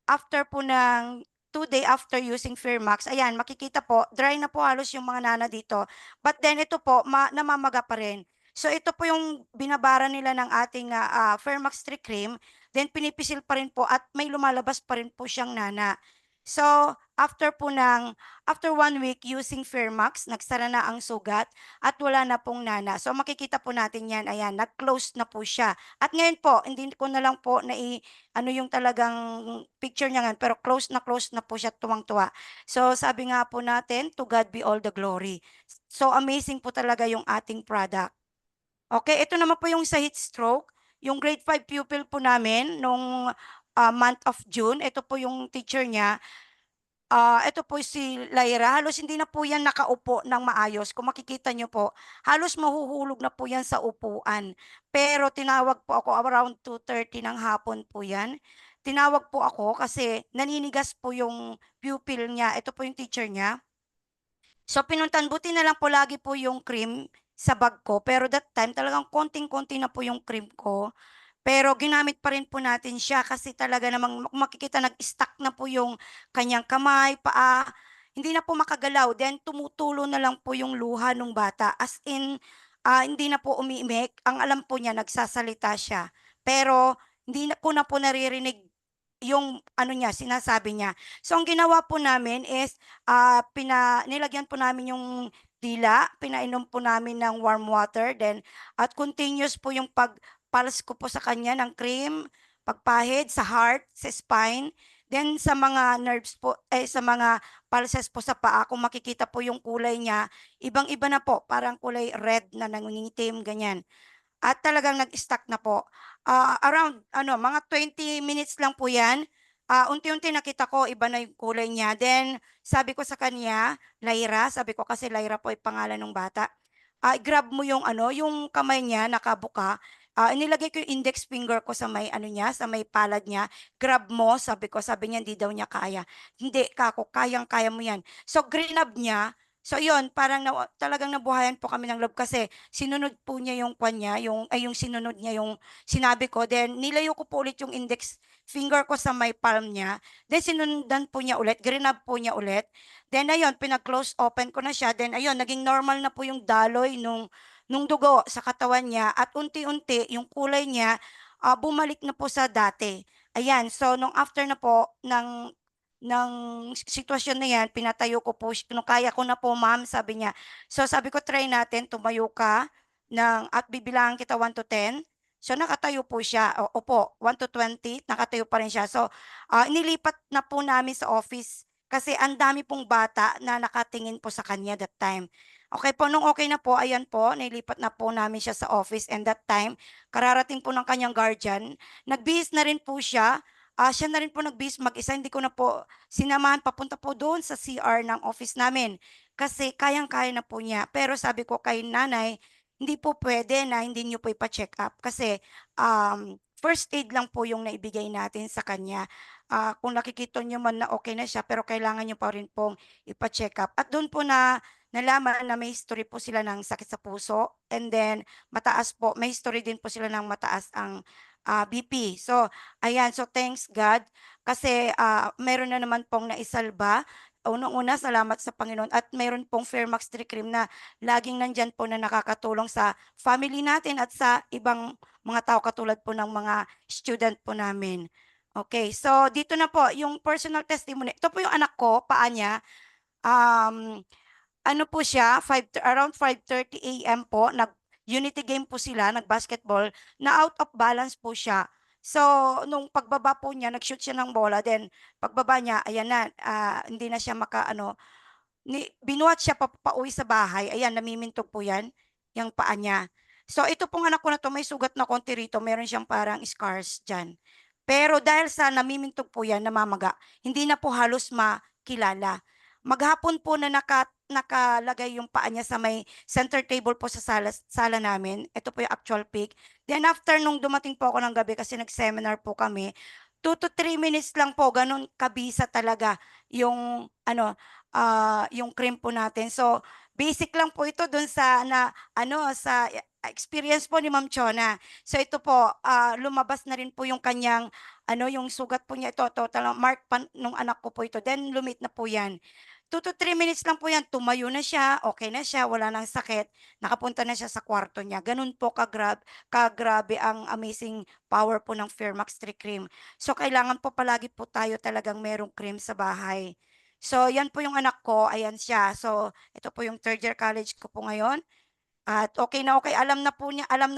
after po ng 2 day after using Firmax, ayan, makikita po, dry na po halos yung mga nana dito. But then, ito po, namamaga pa rin. So, ito po yung binabara nila ng ating Firmax 3 cream. Then, pinipisil pa rin po at may lumalabas pa rin po siyang nana. So, after 1 week using Fairmax, nagsara na ang sugat at wala na pong nana. So, makikita po natin yan, ayan, nag-close na po siya. At ngayon po, hindi ko na lang po ano yung talagang picture niya ngayon, pero close na po siya, tuwang-tuwa. So, sabi nga po natin, to God be all the glory. So, amazing po talaga yung ating product. Okay, ito naman po yung sa heat stroke. Yung grade 5 pupil po namin nung month of June, ito po yung teacher niya. Ito po si Lyra, halos hindi na po yan nakaupo ng maayos. Kung makikita niyo po, halos mahuhulog na po yan sa upuan. Pero tinawag po ako around 2:30 ng hapon po yan. Tinawag po ako kasi naninigas po yung pupil niya. Ito po yung teacher niya. So pinuntan, buti na lang po lagi po yung cream sa bag ko. Pero that time talagang konting-konti na po yung cream ko. Pero ginamit pa rin po natin siya kasi talaga namang kung makikita nag-stuck na po yung kanyang kamay, paa, hindi na po makagalaw. Then tumutulo na lang po yung luha ng bata. As in, hindi na po umiimik. Ang alam po niya, nagsasalita siya. Pero hindi na ko na po naririnig yung ano niya, sinasabi niya. So ang ginawa po namin is nilagyan po namin yung dila, pinainom po namin ng warm water, then at continuous po yung pulse ko po sa kanya ng cream, pagpahid sa heart, sa spine, then sa mga nerves po, sa mga pulses po sa paa, kung makikita po yung kulay niya, ibang-iba na po, parang kulay red na nangingitim, ganyan. At talagang nag-stuck na po. Around mga 20 minutes lang po 'yan. Unti-unti nakita ko iba na yung kulay niya. Then sabi ko sa kanya, Lyra, sabi ko kasi Lyra po ay pangalan ng bata. I-grab mo yung yung kamay niya nakabuka. Inilagay ko yung index finger ko sa may niya, sa may palad niya. Grab mo, sabi ko. Sabi niya hindi daw niya kaya. Hindi, kako, kayang-kaya mo 'yan. So grinab niya. So yun, parang talagang nabuhayan po kami ng loob kasi sinunod po niya yung kanya, yung sinunod niya yung sinabi ko. Then, nilayo ko po ulit yung index finger ko sa may palm niya. Then, sinundan po niya ulit, grinab po niya ulit. Then, ayun, pinag-close open ko na siya. Then, ayun, naging normal na po yung daloy nung dugo sa katawan niya. At unti-unti, yung kulay niya, bumalik na po sa dati. Ayan, so, nung after na po ng sitwasyon na yan, pinatayo ko po, nung kaya ko na po, ma'am, sabi niya. So sabi ko, try natin, tumayo ka at bibilangan kita 1 to 10. So nakatayo po siya. Opo, 1 to 20, nakatayo pa rin siya. So inilipat na po namin sa office kasi ang dami pong bata na nakatingin po sa kanya that time. Okay po, nung okay na po, ayan po, nilipat na po namin siya sa office and that time, kararating po ng kanyang guardian, nagbihis na rin po siya. Siya na rin po nagbihis mag-isa, hindi ko na po sinamahan papunta po doon sa CR ng office namin kasi kayang-kaya na po niya. Pero sabi ko kay nanay, hindi po pwede na hindi niyo po ipa-check up kasi first aid lang po yung naibigay natin sa kanya. Kung nakikita niyo man na okay na siya pero kailangan niyo pa rin pong ipa-check up. At doon po na nalaman na may history po sila ng sakit sa puso and then mataas po, may history din po sila ng mataas ang BP. So, ayan. So, thanks God kasi meron na naman pong naisalba. Unang-una, salamat sa Panginoon at meron pong Fairmax 3 cream na laging nandyan po na nakakatulong sa family natin at sa ibang mga tao katulad po ng mga student po namin. Okay, so dito na po yung personal testimony. Ito po yung anak ko, paa niya. Ano po siya, around 5:30 AM po, Unity game po sila, nag-basketball, na out of balance po siya. So, nung pagbaba po niya, nag-shoot siya ng bola, then pagbaba niya, ayan na, hindi na siya binuhat siya pauwi sa bahay, ayan, namimintog po yan, yung paa niya. So, ito pong anak ko na to, may sugat na konti rito, meron siyang parang scars dyan. Pero dahil sa namimintog po yan, namamaga, hindi na po halos makilala. Maghapon po na nakalagay yung paa niya sa may center table po sa sala namin. Ito po yung actual pic. Then after nung dumating po ako ng gabi kasi nag-seminar po kami, 2 to 3 minutes lang po, ganun kabisa talaga yung yung cream po natin. So basic lang po ito dun sa sa experience po ni Ma'am Chona. So ito po, lumabas na rin po yung kanyang yung sugat po niya ito, total mark pa nung anak ko po ito. Then lumit na po yan. 2 to 3 minutes lang po yan, tumayo na siya, okay na siya, wala nang sakit, nakapunta na siya sa kwarto niya. Ganun po kagrabe ang amazing power po ng Fairmax 3 cream. So, kailangan po palagi po tayo talagang merong cream sa bahay. So, yan po yung anak ko, ayan siya. So, ito po yung 3rd year college ko po ngayon. At okay na okay, alam na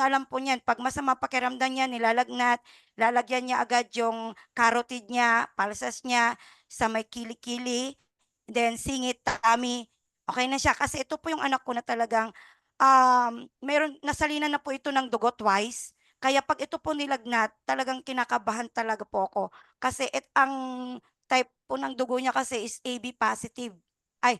alam po niyan. Pag masama pakiramdam niya, nilalagnat, lalagyan niya agad yung carotid niya, palsas niya, sa may kili-kili, then singit, tummy, okay na siya. Kasi ito po yung anak ko na talagang, nasalinan na po ito ng dugo twice. Kaya pag ito po nilagnat, talagang kinakabahan talaga po ako. Kasi ang type po ng dugo niya kasi is AB positive. Ay,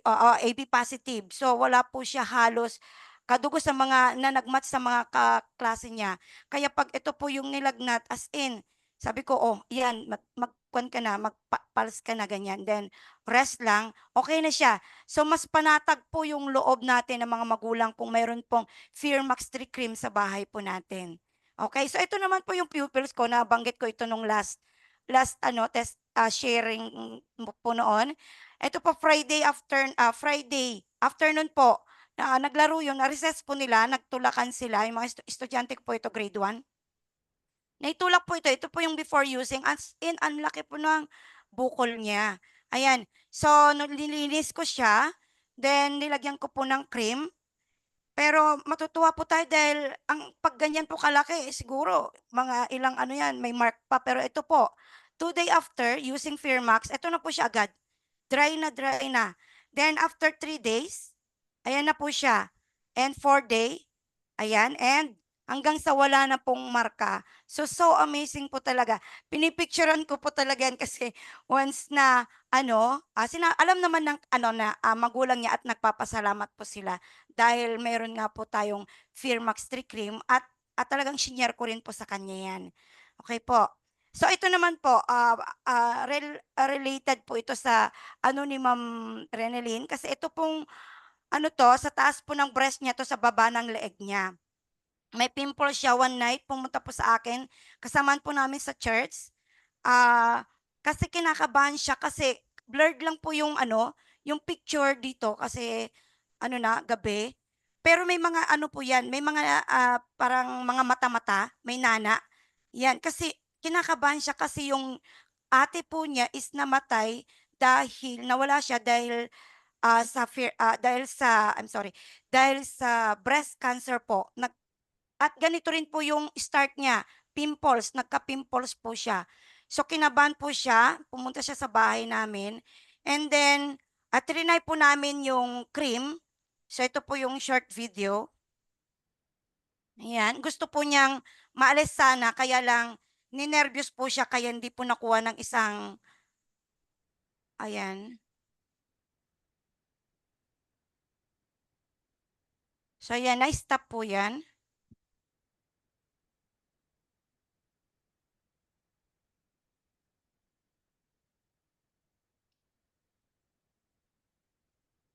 oo, AB positive. So wala po siya halos kadugo sa mga na nag-match sa mga kaklase niya. Kaya pag ito po yung nilagnat, as in, sabi ko, oh, yan, magkuhan ka na, magpals ka na, ganyan. Then, rest lang, okay na siya. So, mas panatag po yung loob natin ng mga magulang kung mayroon pong Fearmax 3 cream sa bahay po natin. Okay, so ito naman po yung pupils ko, nabanggit ko ito nung last test sharing po noon. Ito po Friday afternoon po, naglaro yun, na-recess po nila, nagtulakan sila, yung mga estudyante ko po ito, grade 1. Naitulak po ito po yung before using, as in, ang laki po ng bukol niya. Ayan, so, nilinis ko siya, then nilagyan ko po ng cream, pero matutuwa po tayo dahil pag ganyan po kalaki, siguro, mga ilang ano yan, may mark pa, pero ito po, 2 day after using Fairmax, ito na po siya agad, dry na. Then, after 3 days, ayan na po siya. And 4 day, ayan, and hanggang sa wala na pong marka. So amazing po talaga. Pinipicturean ko po talaga yan kasi once na, alam naman ng, magulang niya at nagpapasalamat po sila dahil meron nga po tayong Fearmax 3 cream at talagang shinare ko rin po sa kanya yan. Okay po. So ito naman po, related po ito sa ni Ma'am Renelyn kasi ito pong sa taas po ng breast niya to sa baba ng leeg niya. May pimple siya one night, pumunta po sa akin, kasamaan po namin sa church. Kasi kinakabahan siya kasi blurred lang po yung yung picture dito kasi gabi. Pero may mga po yan, may mga parang mga mata-mata, may nana. Yan, kasi kinakabahan siya kasi yung ate po niya is namatay dahil nawala siya dahil dahil sa breast cancer po. At ganito rin po yung start niya, pimples, nagka-pimples po siya. So kinabahan po siya, pumunta siya sa bahay namin. And then, trinay po namin yung cream. So ito po yung short video. Ayan, gusto po niyang maalis sana, kaya lang ninervyos po siya, kaya hindi po nakuha ng isang, ayan. So yan, na-stop po yan.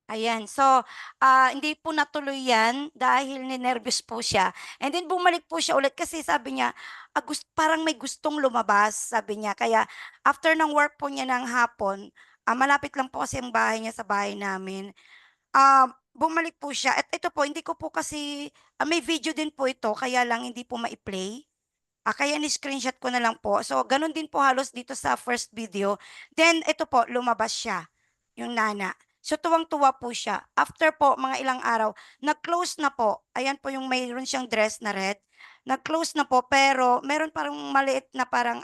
Ayan, so hindi po natuloy yan dahil ninervyos po siya. And then bumalik po siya ulit kasi sabi niya, parang may gustong lumabas, sabi niya. Kaya after ng work po niya ng hapon, malapit lang po kasi ang bahay niya sa bahay namin. Bumalik po siya. At ito po, hindi ko po kasi, may video din po ito, kaya lang hindi po ma-play. Kaya ni-screenshot ko na lang po. So, ganun din po halos dito sa first video. Then, ito po, lumabas siya, yung nana. So, tuwang-tuwa po siya. After po, mga ilang araw, nag-close na po. Ayan po yung mayroon siyang dress na red. Nag-close na po, pero meron parang maliit na parang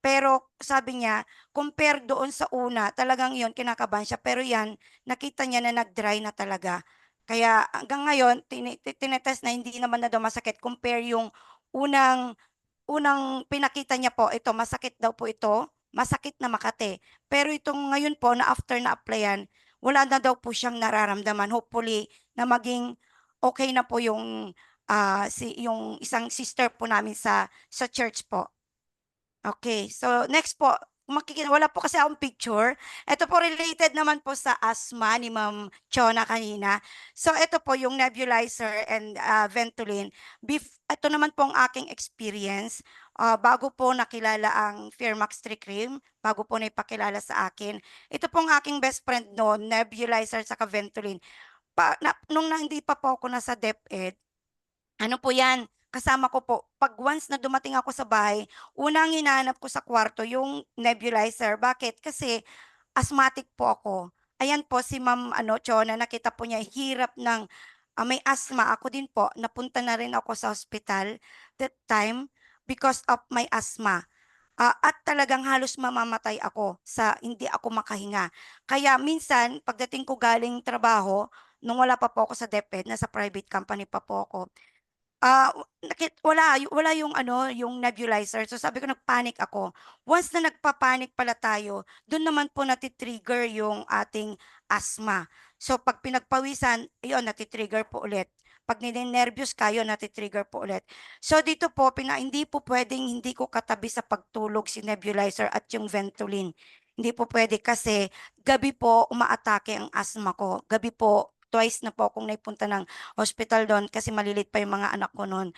pero sabi niya, compare doon sa una, talagang yon kinakabahan siya. Pero yan, nakita niya na nag-dry na talaga. Kaya hanggang ngayon, tinetest na hindi naman na daw masakit. Compare yung unang pinakita niya po, ito, masakit daw po ito, masakit na Makati. Pero itong ngayon po, na after na applyan, wala na daw po siyang nararamdaman. Hopefully, na maging okay na po yung, yung isang sister po namin sa church po. Okay, so next po, wala po kasi akong picture. Ito po related naman po sa asthma ni Ma'am Chona kanina. So ito po yung nebulizer and Ventolin. Ito naman po ang aking experience. Bago po nakilala ang Firmax 3 cream, bago po na ipakilala sa akin. Ito po ang aking best friend noon, nebulizer sa Ventolin. Nung hindi pa po ako nasa DepEd, ano po yan, kasama ko po, pag once na dumating ako sa bahay, unang hinahanap ko sa kwarto yung nebulizer. Bakit? Kasi asthmatic po ako. Ayan po si Ma'am Chona, nakita po niya hirap ng may asthma. Ako din po, napunta na rin ako sa hospital that time because of my asthma. At talagang halos mamamatay ako sa hindi ako makahinga. Kaya minsan, pagdating ko galing trabaho, nung wala pa po ako sa DepEd, nasa private company pa po ako, wala yung yung nebulizer. So sabi ko nagpanic ako. Once na nagpa-panic pala tayo, dun naman po nati-trigger yung ating asthma. So pag pinagpawisan, yun nati-trigger po ulit. Pag ninenervyos kayo, nati-trigger po ulit. So dito po, hindi po pwedeng hindi ko katabi sa pagtulog si nebulizer at yung Ventolin. Hindi po pwede kasi gabi po umaatake ang asthma ko. Gabi po, twice na po akong naipunta ng hospital doon kasi malilit pa yung mga anak ko noon.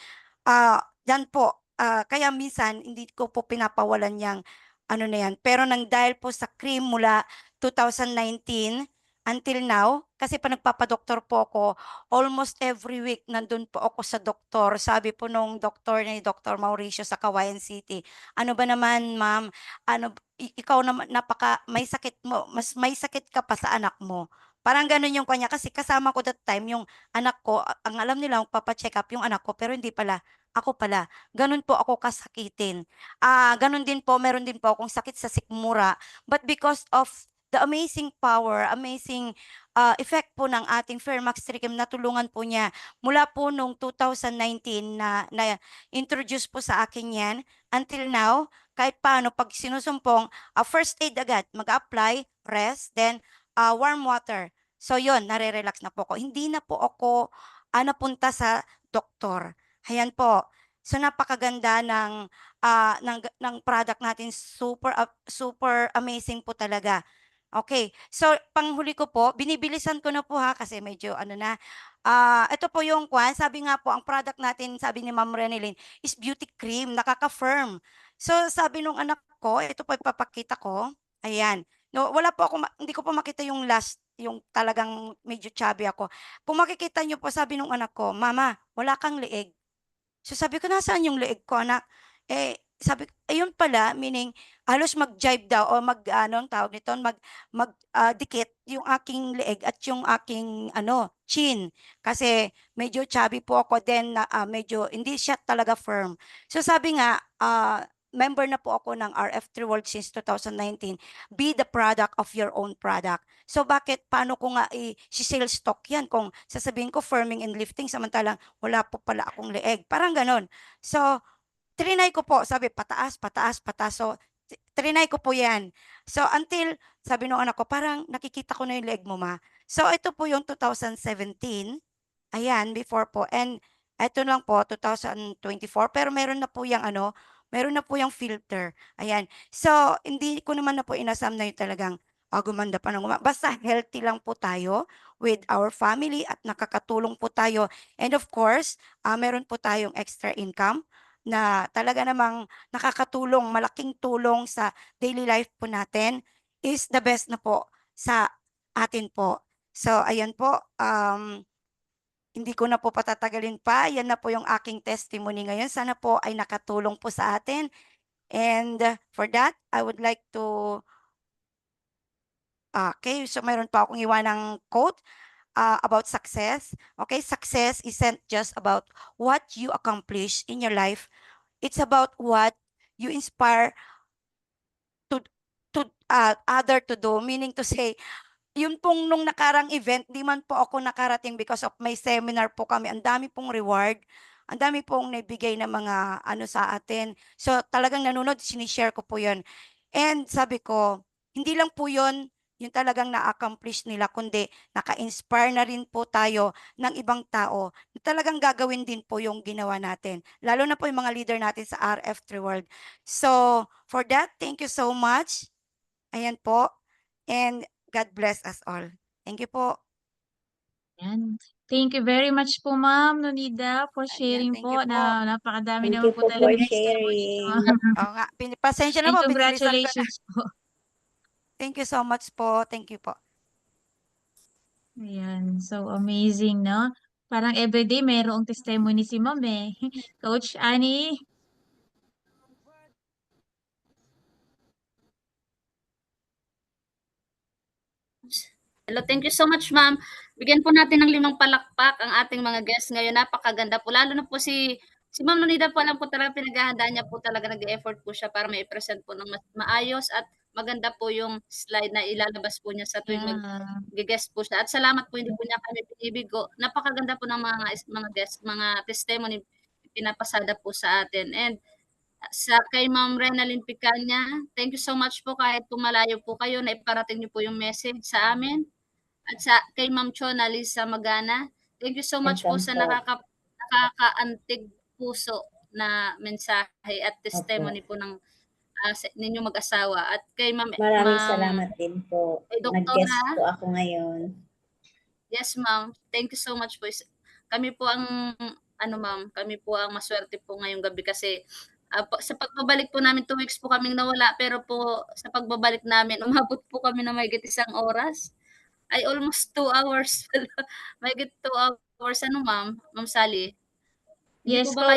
Yan po, kaya minsan hindi ko po pinapawalan yang ano na yan. Pero nang dahil po sa cream mula 2019 until now, kasi pa nagpapadoktor po ako, almost every week nandun po ako sa doktor. Sabi po nung doktor ni Dr. Mauricio sa Kawayan City, ano ba naman ma'am, ikaw naman may sakit mo, mas may sakit ka pa sa anak mo. Parang gano'n yung kanya kasi kasama ko that time yung anak ko, ang alam nila magpapa-check up yung anak ko pero hindi pala, ako pala. Gano'n po ako kasakitin. Gano'n din po, meron din po akong sakit sa sikmura. But because of the amazing power, amazing effect po ng ating Fairmax Trichem, natulungan po niya mula po nung 2019 na introduce po sa akin yan until now, kahit paano pag sinusumpong, first aid agad, mag-apply, rest, then warm water. So yun, nare-relax na po ako. Hindi na po ako napunta sa doktor. Ayan po. So napakaganda ng product natin. Super amazing po talaga. Okay. So panghuli ko po, binibilisan ko na po ha kasi medyo na. Ito po yung sabi nga po, ang product natin, sabi ni Ma'am Renelyn, is beauty cream, nakaka-firm. So sabi nung anak ko, ito po ipapakita ko. Ayan. No, wala po ako, hindi ko po makita yung last, yung talagang medyo chubby ako. Kung makikita niyo po, sabi nung anak ko, Mama, wala kang leeg. So sabi ko, nasaan yung leeg ko, anak? Sabi ko, ayun pala, meaning, halos mag-jibe daw, o ang tawag nito, dikit yung aking leeg at yung aking, chin. Kasi medyo chubby po ako, then medyo, hindi siya talaga firm. So sabi nga, member na po ako ng RF3 World since 2019. Be the product of your own product. So paano ko nga i-sales stock yan kung sasabihin ko firming and lifting samantalang wala po pala akong leeg. Parang ganon. So, trinay ko po, sabi pataas, pataas, pataas. So, trinay ko po yan. So, until, sabi nung anak ko, parang nakikita ko na yung leeg mo ma. So, ito po yung 2017. Ayan, before po. And, ito lang po, 2024. Pero meron na po yung meron na po yung filter. Ayan. So, hindi ko naman na po inasam na yung talagang gumanda pa ng basta healthy lang po tayo with our family at nakakatulong po tayo. And of course, meron po tayong extra income na talaga namang nakakatulong, malaking tulong sa daily life po natin is the best na po sa atin po. So, ayan po. Hindi ko na po patatagalin pa. Yan na po yung aking testimony ngayon. Sana po ay nakatulong po sa atin. And for that, I would like to... Okay, so mayroon pa akong iwanang quote about success. Okay, success isn't just about what you accomplish in your life. It's about what you inspire to other to do. Meaning to say, yun pong nung nakarang event, di man po ako nakarating because of my seminar po kami. Ang dami pong reward. Ang dami pong naibigay na mga sa atin. So talagang nanonood, sinishare ko po yun. And sabi ko, hindi lang po yun yung talagang na-accomplish nila, kundi naka-inspire na rin po tayo ng ibang tao na talagang gagawin din po yung ginawa natin. Lalo na po yung mga leader natin sa RF3 World. So, for that, thank you so much. Ayan po. And God bless us all. Thank you po. Yan. Thank you very much po, Ma'am Nonida, for Ayan, sharing thank you po po. na napakadami Thank naman you po po for talaga testimony niyo, sharing. Ma'am. Oo nga, pasensya na And po, binilisan ko na. congratulations po. Thank you so much po. Thank you po. Ayan, so amazing, no? Parang everyday mayroong testimony si Ma'am eh. Coach Annie? Hello, thank you so much, ma'am. Bigyan po natin ng 5 palakpak ang ating mga guests ngayon. Napakaganda po. Lalo na po si Ma'am Nonida po, alam ko talaga pinaghahandaan niya po talaga, nag-e-effort po siya para mai-present po ng maayos at maganda po yung slide na ilalabas po niya sa tuwing Yeah. mag-guest po siya. At salamat po, hindi po niya kami binibigo. Napakaganda po ng mga guests, mga testimony pinapasada po sa atin. And kay Ma'am Renalyn Picanya, thank you so much po kahit malayo po kayo, naiparating niyo po yung message sa amin. At kay Ma'am Chona Lisa Magana, thank you so much po sa Welcome po. nakakaantig puso na mensahe at testimony Opo. po ng ninyong mag-asawa. At kay Maraming salamat din po. kay Nag-guest Doktora, po ako ngayon. yes ma'am, thank you so much po. Kami po ang ma'am, kami po ang maswerte po ngayong gabi kasi sa pagbabalik po namin 2 weeks po kaming nawala, pero po sa pagbabalik namin umabot po kami ng mahigit 1 oras. Ay almost 2 hours pala. Mahigit 2 hours ma'am Sally? Hindi Yes po po, ba